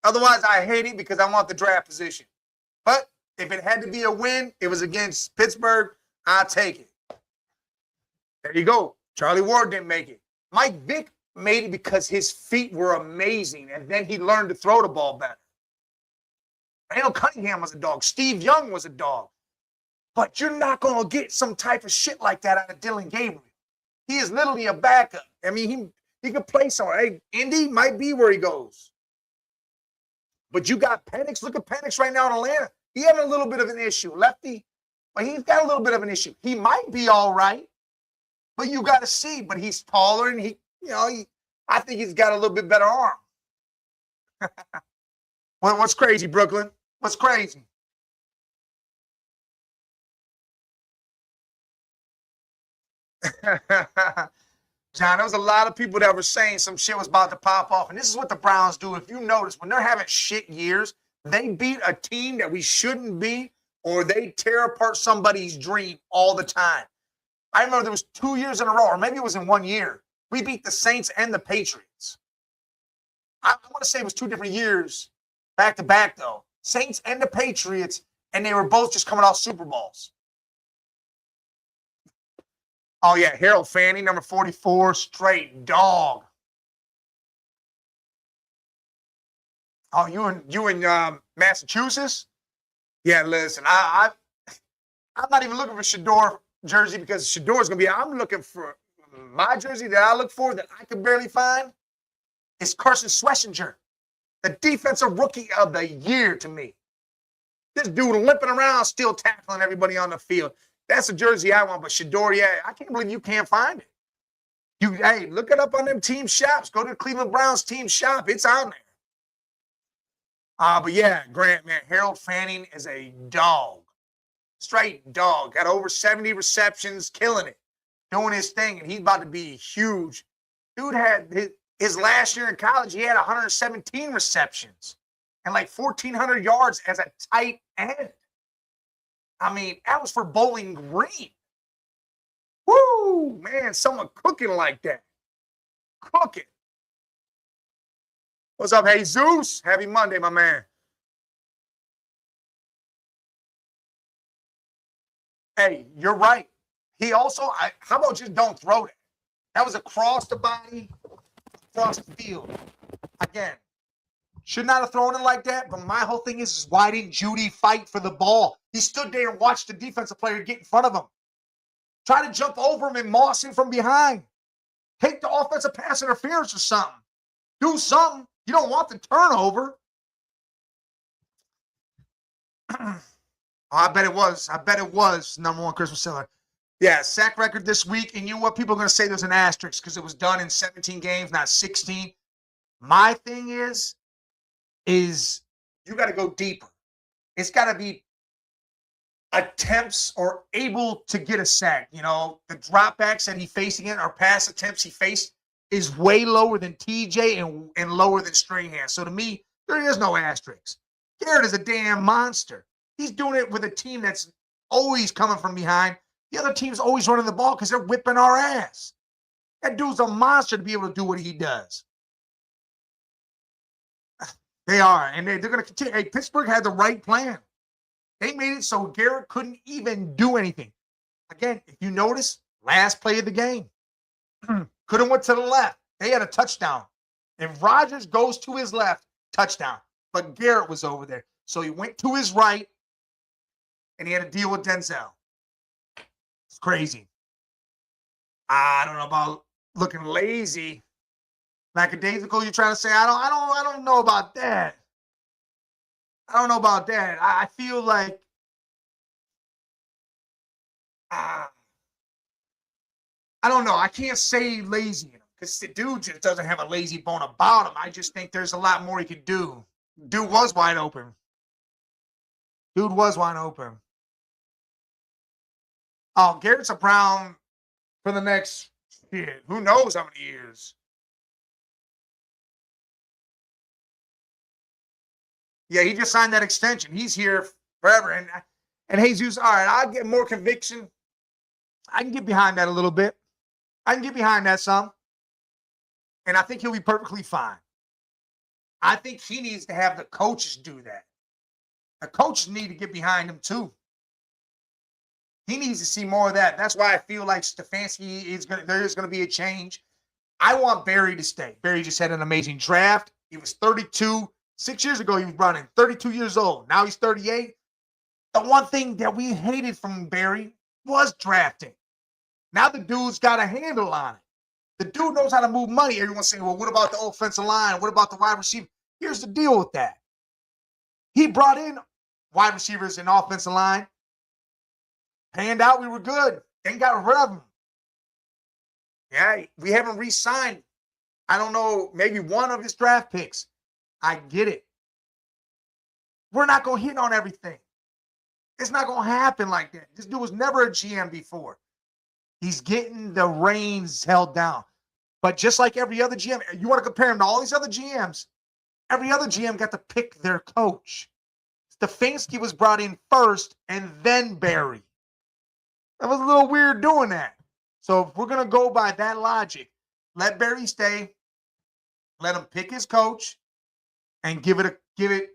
Otherwise, I hate it because I want the draft position. But if it had to be a win, it was against Pittsburgh, I'll take it. There you go. Charlie Ward didn't make it. Mike Vick made it because his feet were amazing, and then he learned to throw the ball better. Randall Cunningham was a dog. Steve Young was a dog. But you're not going to get some type of shit like that out of Dylan Gabriel. He is literally a backup. I mean, he could play somewhere. Hey, Indy might be where he goes. But you got Penix. Look at Penix right now in Atlanta. He having a little bit of an issue. Lefty, but he's got a little bit of an issue. He might be all right, but you got to see. But he's taller, and I think he's got a little bit better arm. What's crazy, Brooklyn? What's crazy? John, there was a lot of people that were saying some shit was about to pop off. And this is what the Browns do. If you notice, when they're having shit years, they beat a team that we shouldn't beat, or they tear apart somebody's dream all the time. I remember there was 2 years in a row, or maybe it was in 1 year. We beat the Saints and the Patriots. I want to say it was 2 different years back to back, though. Saints and the Patriots, and they were both just coming off Super Bowls. Oh, yeah, Harold Fanning, number 44, straight dog. Oh, you in Massachusetts? Yeah, listen, I'm not even looking for SHEDEUR jersey because SHEDEUR is going to be, I'm looking for my jersey that I look for that I can barely find is Carson Schwarzenegger, the defensive rookie of the year to me. This dude limping around, still tackling everybody on the field. That's a jersey I want, but SHEDEUR, yeah, I can't believe you can't find it. Hey, look it up on them team shops. Go to the Cleveland Browns team shop. It's on there. But yeah, Grant, man, Harold Fanning is a dog. Straight dog. Got over 70 receptions, killing it, doing his thing, and he's about to be huge. Dude had his last year in college, he had 117 receptions and like 1,400 yards as a tight end. I mean, that was for Bowling Green. Woo, man, someone cooking like that. Cooking. What's up, Jesus? Happy Monday, my man. Hey, you're right. He also, how about just don't throw that? That was across the body, across the field. Again, should not have thrown it like that, but my whole thing is why didn't Judy fight for the ball? He stood there and watched the defensive player get in front of him. Try to jump over him and moss him from behind. Take the offensive pass interference or something. Do something. You don't want the turnover. I bet it was. I bet it was number one Christmas seller. Yeah, sack record this week. And you know what? People are going to say there's an asterisk because it was done in 17 games, not 16. My thing is you got to go deeper. It's got to be attempts or able to get a sack. You know, the dropbacks that he faced again or pass attempts he faced is way lower than TJ and lower than Strahan. So to me, there is no asterisk. Garrett is a damn monster. He's doing it with a team that's always coming from behind. The other team's always running the ball because they're whipping our ass. That dude's a monster to be able to do what he does. They are, and they're going to continue. Hey, Pittsburgh had the right plan. They made it so Garrett couldn't even do anything. Again, if you notice, last play of the game, could have went to the left. They had a touchdown. If Rodgers goes to his left, touchdown. But Garrett was over there. So he went to his right, and he had to deal with Denzel. It's crazy. I don't know about looking lazy. Lackadaisical, you're trying to say? I don't know about that. I don't know about that. I feel like I don't know. I can't say lazy because the dude just doesn't have a lazy bone about him. I just think there's a lot more he could do. Dude was wide open. Oh, Garrett's a Brown for the next shit. Who knows how many years? Yeah, he just signed that extension. He's here forever. And Jesus, all right, I'll get more conviction. I can get behind that a little bit. I can get behind that some. And I think he'll be perfectly fine. I think he needs to have the coaches do that. The coaches need to get behind him too. He needs to see more of that. That's why I feel like Stefanski there's going to be a change. I want Barry to stay. Barry just had an amazing draft. He was 32. 6 years ago, he was brought in 32 years old. Now he's 38. The one thing that we hated from Barry was drafting. Now the dude's got a handle on it. The dude knows how to move money. Everyone's saying, well, what about the offensive line? What about the wide receiver? Here's the deal with that. He brought in wide receivers and offensive line. Panned out, we were good. Then got rid of them. Yeah, we haven't re-signed, I don't know, maybe one of his draft picks. I get it. We're not going to hit on everything. It's not going to happen like that. This dude was never a GM before. He's getting the reins held down. But just like every other GM, you want to compare him to all these other GMs, every other GM got to pick their coach. Stefanski was brought in first and then Barry. That was a little weird doing that. So if we're going to go by that logic, let Barry stay, let him pick his coach, and give it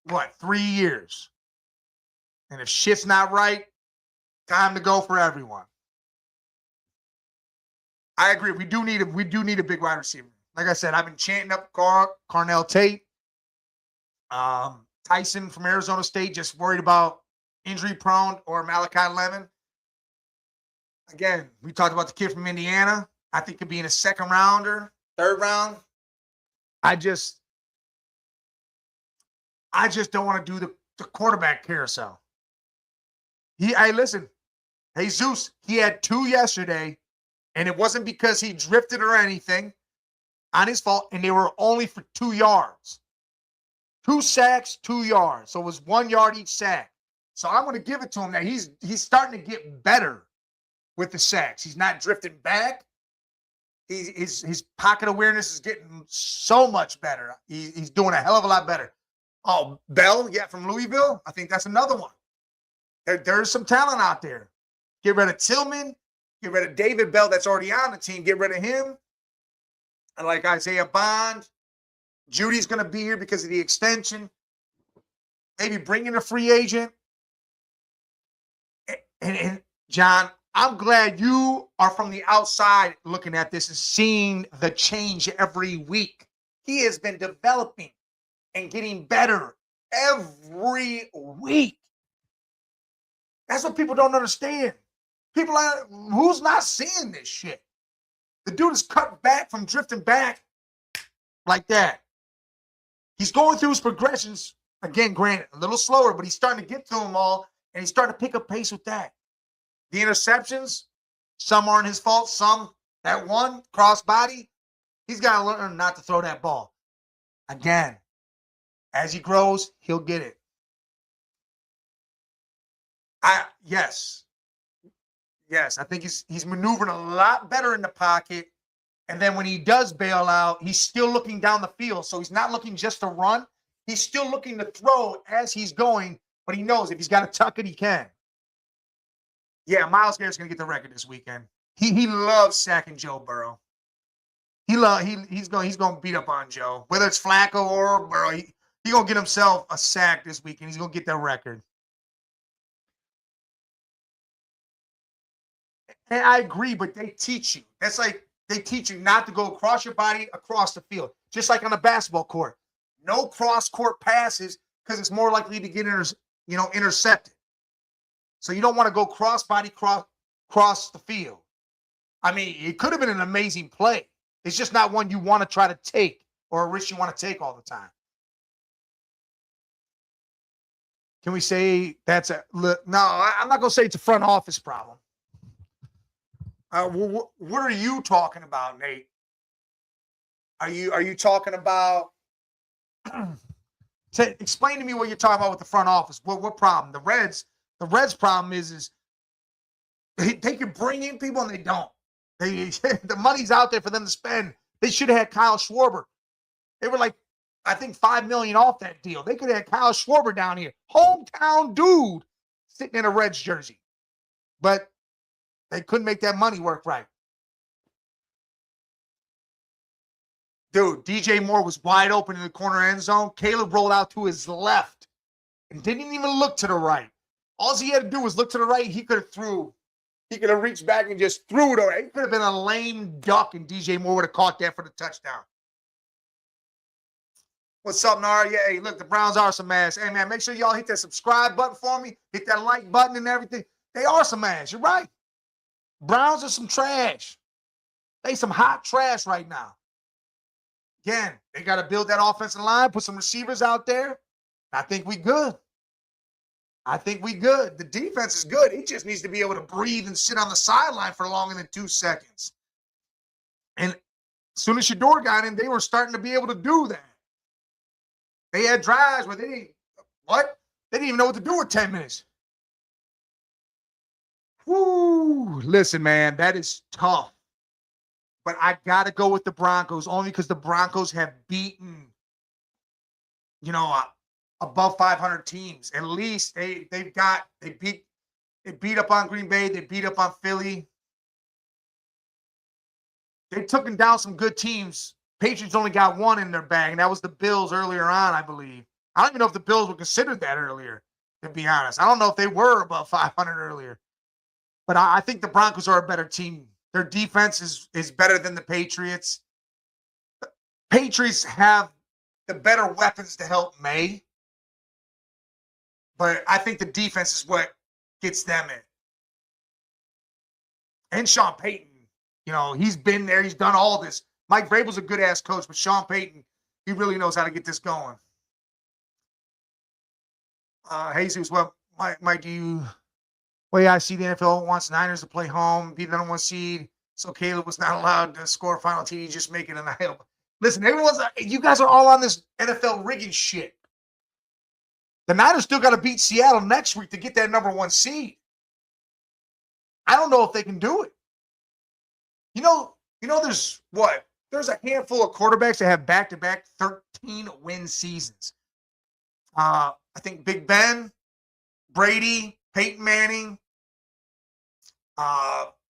what, 3 years. And if shit's not right, time to go for everyone. I agree. We do need a big wide receiver. Like I said, I've been chanting up Carnell Tate. Tyson from Arizona State, just worried about injury prone, or Malachi Lemon. Again, we talked about the kid from Indiana. I think could be in a second rounder, third round. I just don't want to do the quarterback carousel. Listen, Jesus, he had 2 yesterday, and it wasn't because he drifted or anything on his fault, and they were only for 2 yards. 2 sacks, 2 yards. So it was 1 yard each sack. So I'm going to give it to him that he's starting to get better with the sacks. He's not drifting back. His pocket awareness is getting so much better. He's doing a hell of a lot better. Oh, Bell, yeah, from Louisville. I think that's another one. There's some talent out there. Get rid of Tillman. Get rid of David Bell that's already on the team. Get rid of him. I like Isaiah Bond. Judy's going to be here because of the extension. Maybe bring in a free agent. And John, I'm glad you are from the outside looking at this and seeing the change every week. He has been developing and getting better every week. That's what people don't understand. People are, who's not seeing this shit? The dude is cut back from drifting back like that. He's going through his progressions. Again, granted, a little slower, but he's starting to get through them all, and he's starting to pick up pace with that. The interceptions, some aren't his fault, some, that one, crossbody, he's got to learn not to throw that ball. Again, as he grows, he'll get it. Yes, I think he's maneuvering a lot better in the pocket. And then when he does bail out, he's still looking down the field. So he's not looking just to run. He's still looking to throw as he's going, but he knows if he's got to tuck it, he can. Yeah, Myles Garrett's going to get the record this weekend. He loves sacking Joe Burrow. He's going to beat up on Joe. Whether it's Flacco or Burrow, he's going to get himself a sack this weekend. He's going to get that record. And I agree, but they teach you. That's like they teach you not to go across your body across the field, just like on a basketball court. No cross-court passes because it's more likely to get intercepted. So you don't want to go cross-body cross the field. I mean, it could have been an amazing play. It's just not one you want to try to take or a risk you want to take all the time. Can we say that's a no? I'm not going to say it's a front office problem. What are you talking about, Nate? Are you talking about? Explain to me what you're talking about with the front office. What problem? The Reds' problem is they can bring in people and they don't. The money's out there for them to spend. They should have had Kyle Schwarber. They were like, I think $5 million off that deal. They could have had Kyle Schwarber down here, hometown dude, sitting in a Reds jersey, but they couldn't make that money work right. Dude, DJ Moore was wide open in the corner end zone. Caleb rolled out to his left and didn't even look to the right. All he had to do was look to the right. He could have reached back and just threw it away. It could have been a lame duck, and DJ Moore would have caught that for the touchdown. What's up, Nara? Yeah, hey, look, the Browns are some ass. Hey, man, make sure y'all hit that subscribe button for me. Hit that like button and everything. They are some ass. You're right. Browns are some trash. They some hot trash right now. Again, they got to build that offensive line, put some receivers out there. I think we good. The defense is good. It just needs to be able to breathe and sit on the sideline for longer than 2 seconds. And as soon as SHEDEUR got in, they were starting to be able to do that. They had drives where they didn't even know what to do with 10 minutes. Whoo, listen, man, that is tough. But I got to go with the Broncos only because the Broncos have beaten, above 500 teams. At least they beat up on Green Bay. They beat up on Philly. They took down some good teams. Patriots only got one in their bag, and that was the Bills earlier on, I believe. I don't even know if the Bills were considered that earlier, to be honest. I don't know if they were above 500 earlier. But I think the Broncos are a better team. Their defense is better than the Patriots. The Patriots have the better weapons to help May. But I think the defense is what gets them in. And Sean Payton, he's been there. He's done all this. Mike Vrabel's a good-ass coach, but Sean Payton, he really knows how to get this going. Jesus, well, Mike, do you... Well, yeah, I see the NFL wants Niners to play home, be the number 1 seed, so Caleb was not allowed to score a final TD, just make it an idol. Listen, you guys are all on this NFL rigging shit. The Niners still got to beat Seattle next week to get that number 1 seed. I don't know if they can do it. There's a handful of quarterbacks that have back-to-back 13-win seasons. I think Big Ben, Brady, Peyton Manning.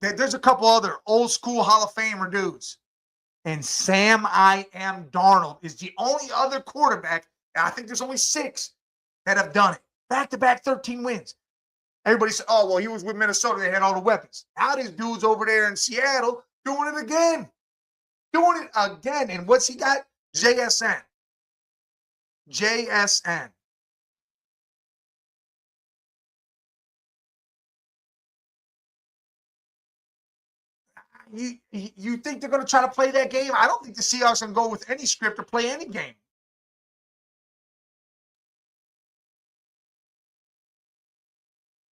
There's a couple other old-school Hall of Famer dudes. And Sam I Am Darnold is the only other quarterback, and I think there's only 6 that have done it. Back-to-back 13 wins. Everybody said, oh, well, he was with Minnesota. They had all the weapons. Now this dude's over there in Seattle doing it again. Doing it again. And what's he got? JSN. JSN. You think they're going to try to play that game? I don't think the Seahawks can go with any script or play any game.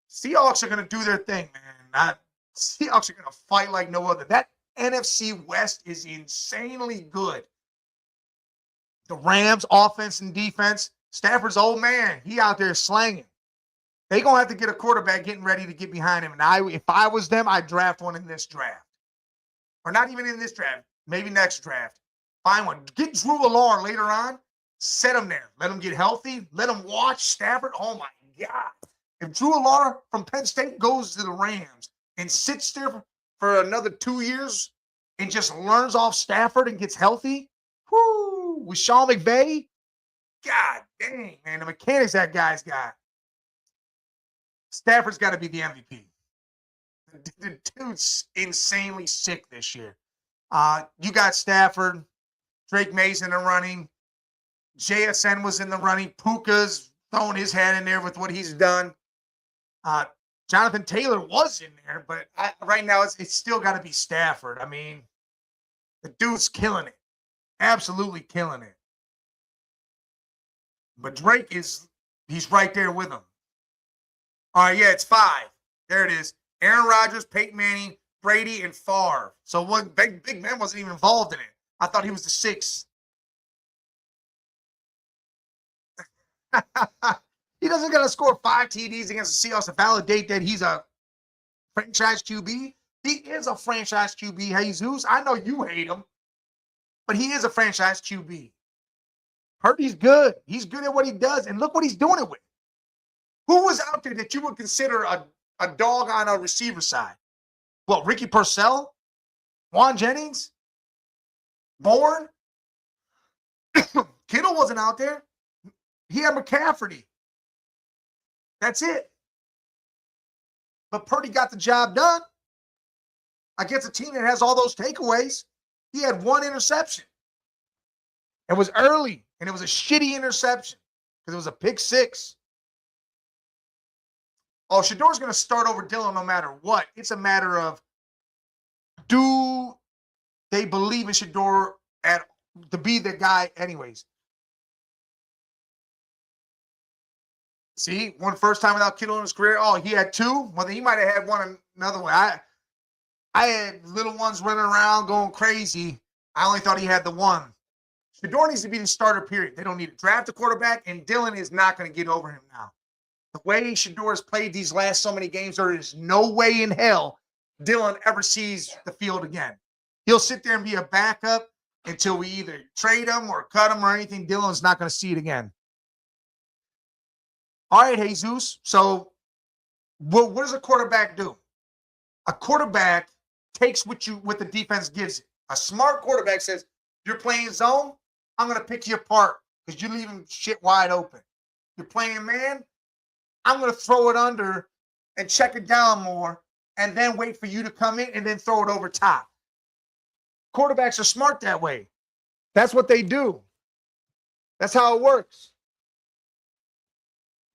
Seahawks are going to do their thing, man. Seahawks are going to fight like no other. That NFC West is insanely good. The Rams, offense and defense. Stafford's old man. He out there slanging. They're going to have to get a quarterback getting ready to get behind him. And if I was them, I'd draft one in this draft. Or not even in this draft. Maybe next draft. Find one. Get Drew Allard later on. Set him there. Let him get healthy. Let him watch Stafford. Oh, my God. If Drew Allard from Penn State goes to the Rams and sits there for another 2 years and just learns off Stafford and gets healthy, whoo, with Sean McVay, God dang, man, the mechanics that guy's got. Stafford's got to be the MVP. The dude's insanely sick this year. You got Stafford, Drake Mason in the running, JSN was in the running, Puka's throwing his head in there with what he's done. Jonathan Taylor was in there, but right now it's still got to be Stafford. I mean, the dude's killing it. Absolutely killing it. But Drake he's right there with him. All right, yeah, it's 5. There it is. Aaron Rodgers, Peyton Manning, Brady, and Favre. So what? Big Man wasn't even involved in it. I thought he was the 6th. He doesn't got to score 5 TDs against the Seahawks to validate that he's a franchise QB. He is a franchise QB, Jesus. I know you hate him, but he is a franchise QB. Purdy's good. He's good at what he does, and look what he's doing it with. Who was out there that you would consider a dog on a receiver side? Well, Ricky Purcell? Juan Jennings? Bourne? Kittle wasn't out there. He had McCaffrey. That's it. But Purdy got the job done against a team that has all those takeaways. He had 1 interception. It was early, and it was a shitty interception because it was a pick 6. Oh, SHEDEUR's going to start over Dillon no matter what. It's a matter of, do they believe in SHEDEUR to be the guy anyways? See, one first time without Kittle in his career. Oh, he had 2? Well, then he might have had another one. I had little ones running around going crazy. I only thought he had the 1. SHEDEUR needs to be the starter, period. They don't need to draft a quarterback, and Dillon is not going to get over him now. The way SHEDEUR has played these last so many games, there is no way in hell Dillon ever sees the field again. He'll sit there and be a backup until we either trade him or cut him or anything. Dillon's not going to see it again. All right, Jesus. So what does a quarterback do? A quarterback takes what the defense gives it. A smart quarterback says, you're playing zone, I'm going to pick you apart because you're leaving shit wide open. You're playing man, I'm going to throw it under and check it down more and then wait for you to come in and then throw it over top. Quarterbacks are smart that way. That's what they do. That's how it works.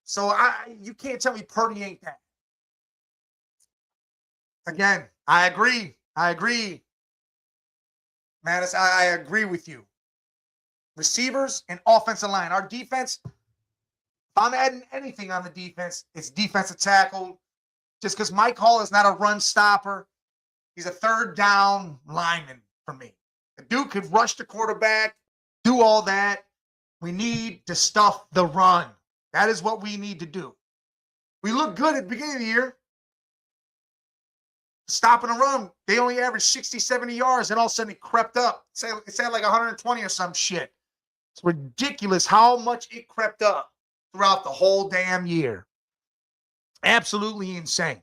So you can't tell me Purdy ain't that. Again, I agree. Mattis, I agree with you. Receivers and offensive line. Our defense, if I'm adding anything on the defense, it's defensive tackle. Just because Mike Hall is not a run stopper, he's a third down lineman for me. The dude could rush the quarterback, do all that. We need to stuff the run. That is what we need to do. We look good at the beginning of the year. Stopping the run, they only averaged 60, 70 yards, and all of a sudden it crept up. It's at like 120 or some shit. It's ridiculous how much it crept up throughout the whole damn year. Absolutely insane.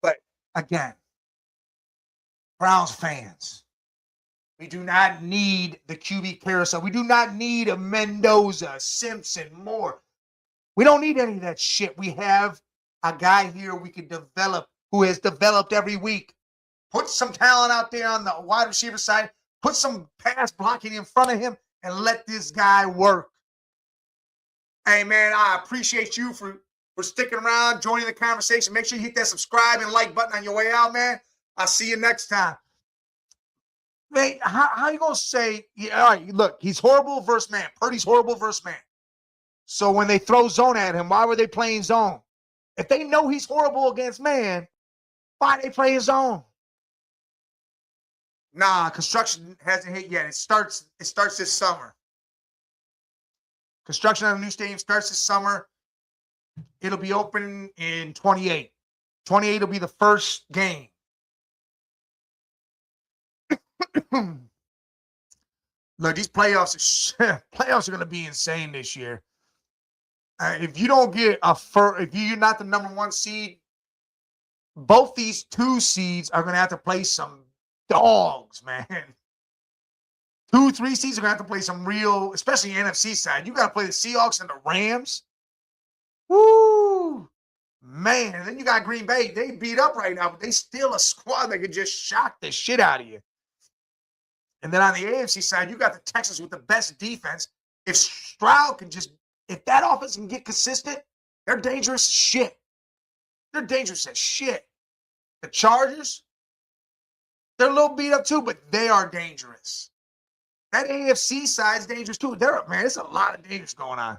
But again, Browns fans, we do not need the QB carousel. We do not need a Mendoza, Simpson, Moore. We don't need any of that shit. We have a guy here we can develop who has developed every week. Put some talent out there on the wide receiver side. Put some pass blocking in front of him and let this guy work. Hey, man, I appreciate you for sticking around, joining the conversation. Make sure you hit that subscribe and like button on your way out, man. I'll see you next time. Man, how you going to say, yeah, all right, look, he's horrible versus man. Purdy's horrible versus man. So when they throw zone at him, why were they playing zone? If they know he's horrible against man, why they play his zone? Nah, construction hasn't hit yet. It starts this summer. Construction on a new stadium starts this summer. It'll be open in 28. 28 will be the first game. Look, these playoffs are going to be insane this year. If you don't get if you're not the number 1 seed, both these 2 seeds are going to have to play some dogs, man. 2, 3 seeds are going to have to play some real, especially the NFC side. You got to play the Seahawks and the Rams. Woo! Man, and then you got Green Bay. They beat up right now, but they still a squad that could just shock the shit out of you. And then on the AFC side, you got the Texans with the best defense. If Stroud can if that offense can get consistent, they're dangerous as shit. They're dangerous as shit. The Chargers, they're a little beat up too, but they are dangerous. That AFC side is dangerous too. Man, there's a lot of dangerous going on.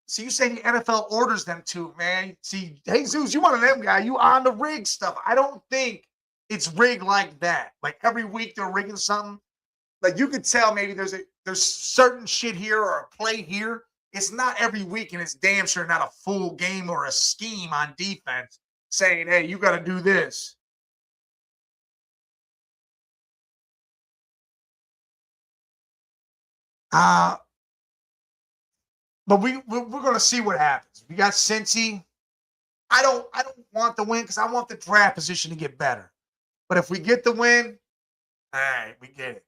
So you say the NFL orders them to, man. See, Jesus, you one of them guy. You on the rig stuff. I don't think it's rigged like that. Like every week they're rigging something. Like you could tell maybe there's certain shit here or a play here. It's not every week, and it's damn sure not a full game or a scheme on defense saying, hey, you got to do this. But we're going to see what happens. We got Cincy. I don't want the win because I want the draft position to get better. But if we get the win, all right, we get it.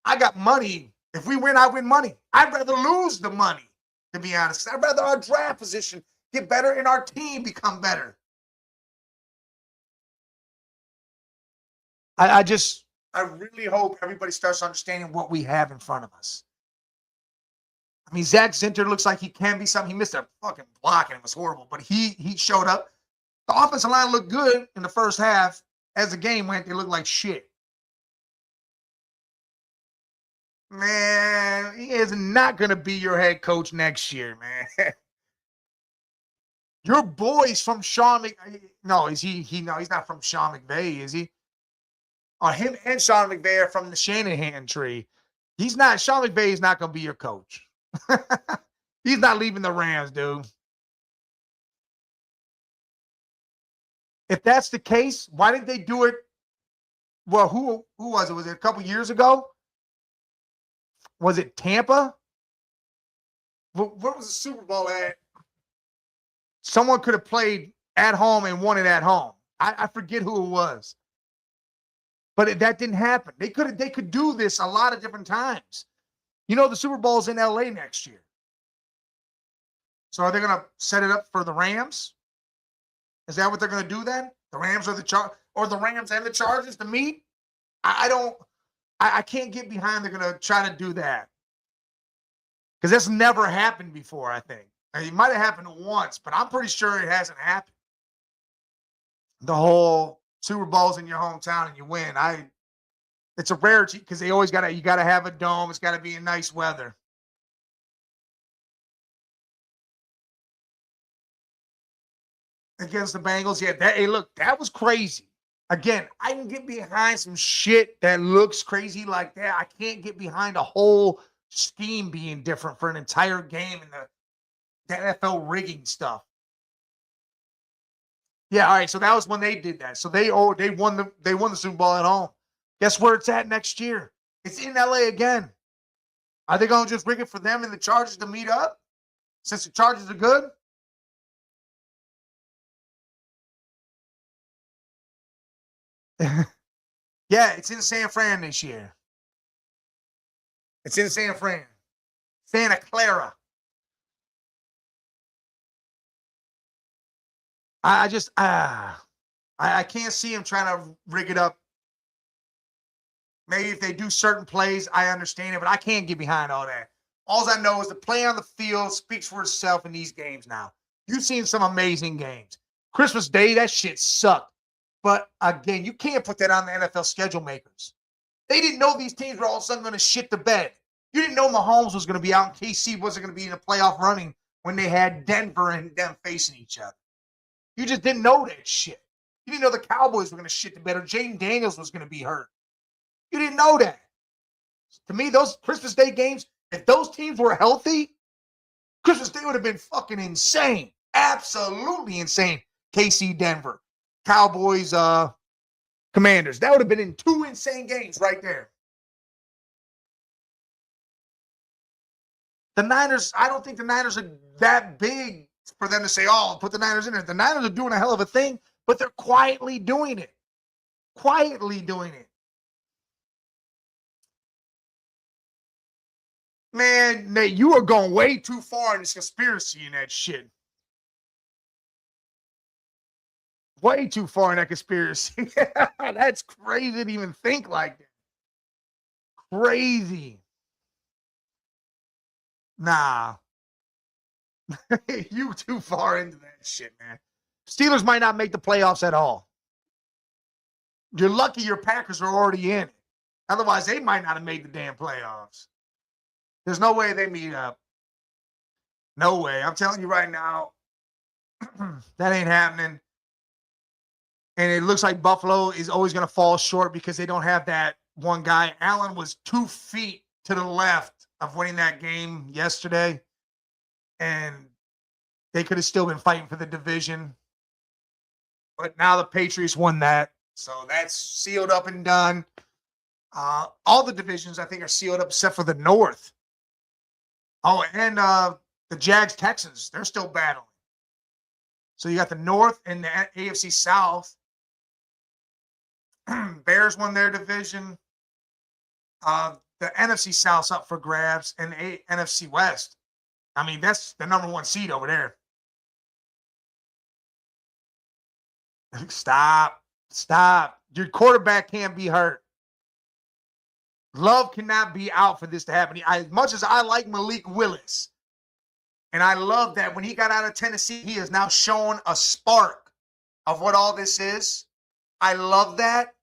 I got money. If we win, I win money. I'd rather lose the money, to be honest. I'd rather our draft position get better and our team become better. I really hope everybody starts understanding what we have in front of us. I mean, Zach Zinter looks like he can be something. He missed a fucking block and it was horrible, but he showed up. The offensive line looked good in the first half. As the game went, they looked like shit. Man, he is not going to be your head coach next year, man. Your boy's from Sean No, is he? No, he's not from Sean McVay, is he? Him and Sean McVay are from the Shanahan tree. He's not. Sean McVay is not going to be your coach. He's not leaving the Rams, dude. If that's the case, why didn't they do it? Well, who was it? Was it a couple years ago? Was it Tampa? What was the Super Bowl at? Someone could have played at home and won it at home. I forget who it was. But that didn't happen. They could do this a lot of different times. You know, the Super Bowl's in LA next year. So are they going to set it up for the Rams? Is that what they're going to do then? The Rams or the Rams and the Chargers to meet? I can't get behind they're going to try to do that. Because that's never happened before, I think. It might have happened once, but I'm pretty sure it hasn't happened. The whole Super Bowl's in your hometown and you win. It's a rarity because you got to have a dome. It's got to be in nice weather. Against the Bengals, yeah. That was crazy. Again, I can get behind some shit that looks crazy like that. I can't get behind a whole scheme being different for an entire game and the NFL rigging stuff. Yeah, all right. So that was when they did that. So they won the Super Bowl at home. Guess where it's at next year? It's in LA again. Are they going to just rig it for them and the Chargers to meet up? Since the Chargers are good? Yeah, it's in San Fran this year. It's in San Fran. Santa Clara. I just I can't see him trying to rig it up. Maybe if they do certain plays, I understand it, but I can't get behind all that. All I know is the play on the field speaks for itself in these games now. You've seen some amazing games. Christmas Day, that shit sucked. But again, you can't put that on the NFL schedule makers. They didn't know these teams were all of a sudden going to shit the bed. You didn't know Mahomes was going to be out and KC wasn't going to be in a playoff running when they had Denver and them facing each other. You just didn't know that shit. You didn't know the Cowboys were going to shit the bed or Jaden Daniels was going to be hurt. You didn't know that. To me, those Christmas Day games, if those teams were healthy, Christmas Day would have been fucking insane. Absolutely insane. KC, Denver, Cowboys, Commanders. That would have been in 2 insane games right there. The Niners, I don't think the Niners are that big for them to say, oh, put the Niners in there. The Niners are doing a hell of a thing, but they're quietly doing it. Quietly doing it. Man, Nate, you are going way too far in this conspiracy and that shit. Way too far in that conspiracy. That's crazy to even think like that. Crazy. Nah. You too far into that shit, man. Steelers might not make the playoffs at all. You're lucky your Packers are already in it. Otherwise, they might not have made the damn playoffs. There's no way they meet up. No way. I'm telling you right now, that ain't happening. And it looks like Buffalo is always going to fall short because they don't have that one guy. Allen was 2 feet to the left of winning that game yesterday. And they could have still been fighting for the division. But now the Patriots won that. So that's sealed up and done. All the divisions, I think, are sealed up except for the North. Oh, and the Jags-Texans, they're still battling. So you got the North and the AFC South. Bears won their division. The NFC South's up for grabs, and the NFC West. I mean, that's the number 1 seed over there. Stop. Your quarterback can't be hurt. Love cannot be out for this to happen. As much as I like Malik Willis, and I love that when he got out of Tennessee, he has now shown a spark of what all this is. I love that.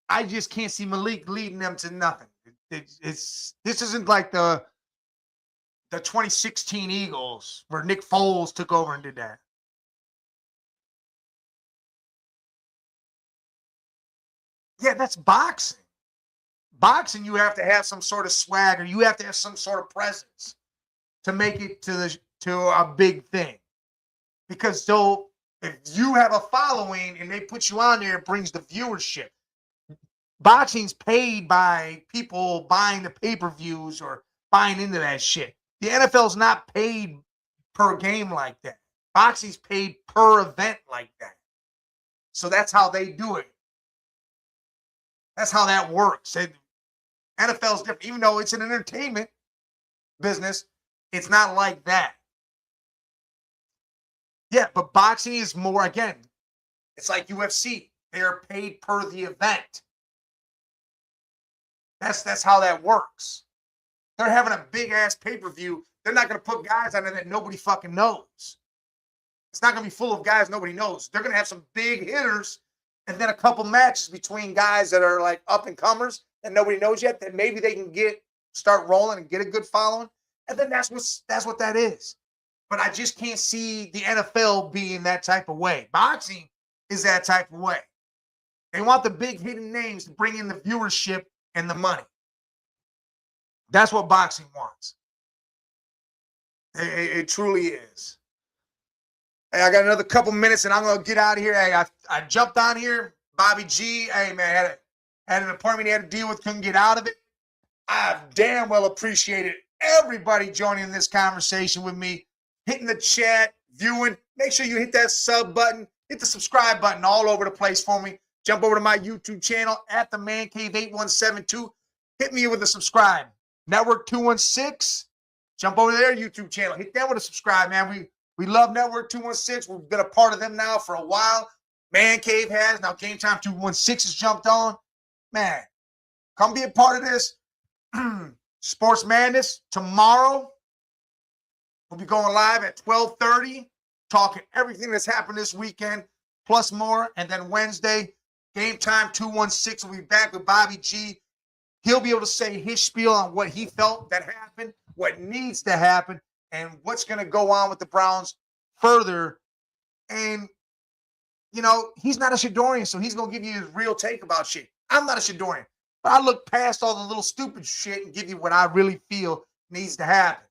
I just can't see Malik leading them to nothing. This isn't like the 2016 Eagles where Nick Foles took over and did that. Yeah, that's boxing. Boxing, you have to have some sort of swagger. You have to have some sort of presence to make it to a big thing. Because so if you have a following and they put you on there, it brings the viewership. Boxing's paid by people buying the pay-per-views or buying into that shit. The NFL's not paid per game like that. Boxing's paid per event like that. So that's how they do it. That's how that works. NFL's different. Even though it's an entertainment business, it's not like that. Yeah, but boxing is more, again, it's like UFC. They are paid per the event. That's how that works. They're having a big-ass pay-per-view. They're not going to put guys on it that nobody fucking knows. It's not going to be full of guys nobody knows. They're going to have some big hitters and then a couple matches between guys that are like up-and-comers that nobody knows yet that maybe they can start rolling and get a good following. And then that's what that is. But I just can't see the NFL being that type of way. Boxing is that type of way. They want the big hidden names to bring in the viewership and the money. That's what boxing wants. It truly is. Hey, I got another couple minutes and I'm going to get out of here. Hey, I jumped on here. Bobby G, hey, man, had an appointment he had to deal with, couldn't get out of it. I damn well appreciated everybody joining this conversation with me, hitting the chat, viewing. Make sure you hit that sub button, hit the subscribe button all over the place for me. Jump over to my YouTube channel at the Man Cave 8172. Hit me with a subscribe. Network 216. Jump over there, YouTube channel. Hit that with a subscribe, man. We love Network 216. We've been a part of them now for a while. Man Cave has. Now Game Time 216 has jumped on. Man, come be a part of this. Sports Madness tomorrow. We'll be going live at 12:30, talking everything that's happened this weekend, plus more. And then Wednesday, Game Time 216 will be back with Bobby G. He'll be able to say his spiel on what he felt that happened, what needs to happen, and what's going to go on with the Browns further. And, you know, he's not a Shedorian, so he's going to give you his real take about shit. I'm not a Shedorian, but I look past all the little stupid shit and give you what I really feel needs to happen.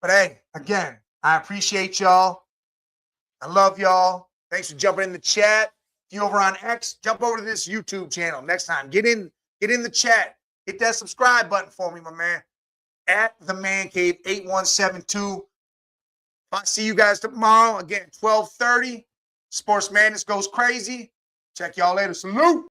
But hey, again, I appreciate y'all. I love y'all. Thanks for jumping in the chat. If you're over on X, jump over to this YouTube channel next time. Get in the chat. Hit that subscribe button for me, my man. At the Man Cave 8172. I'll see you guys tomorrow again, 12:30. Sports Madness goes crazy. Check y'all later. Salute.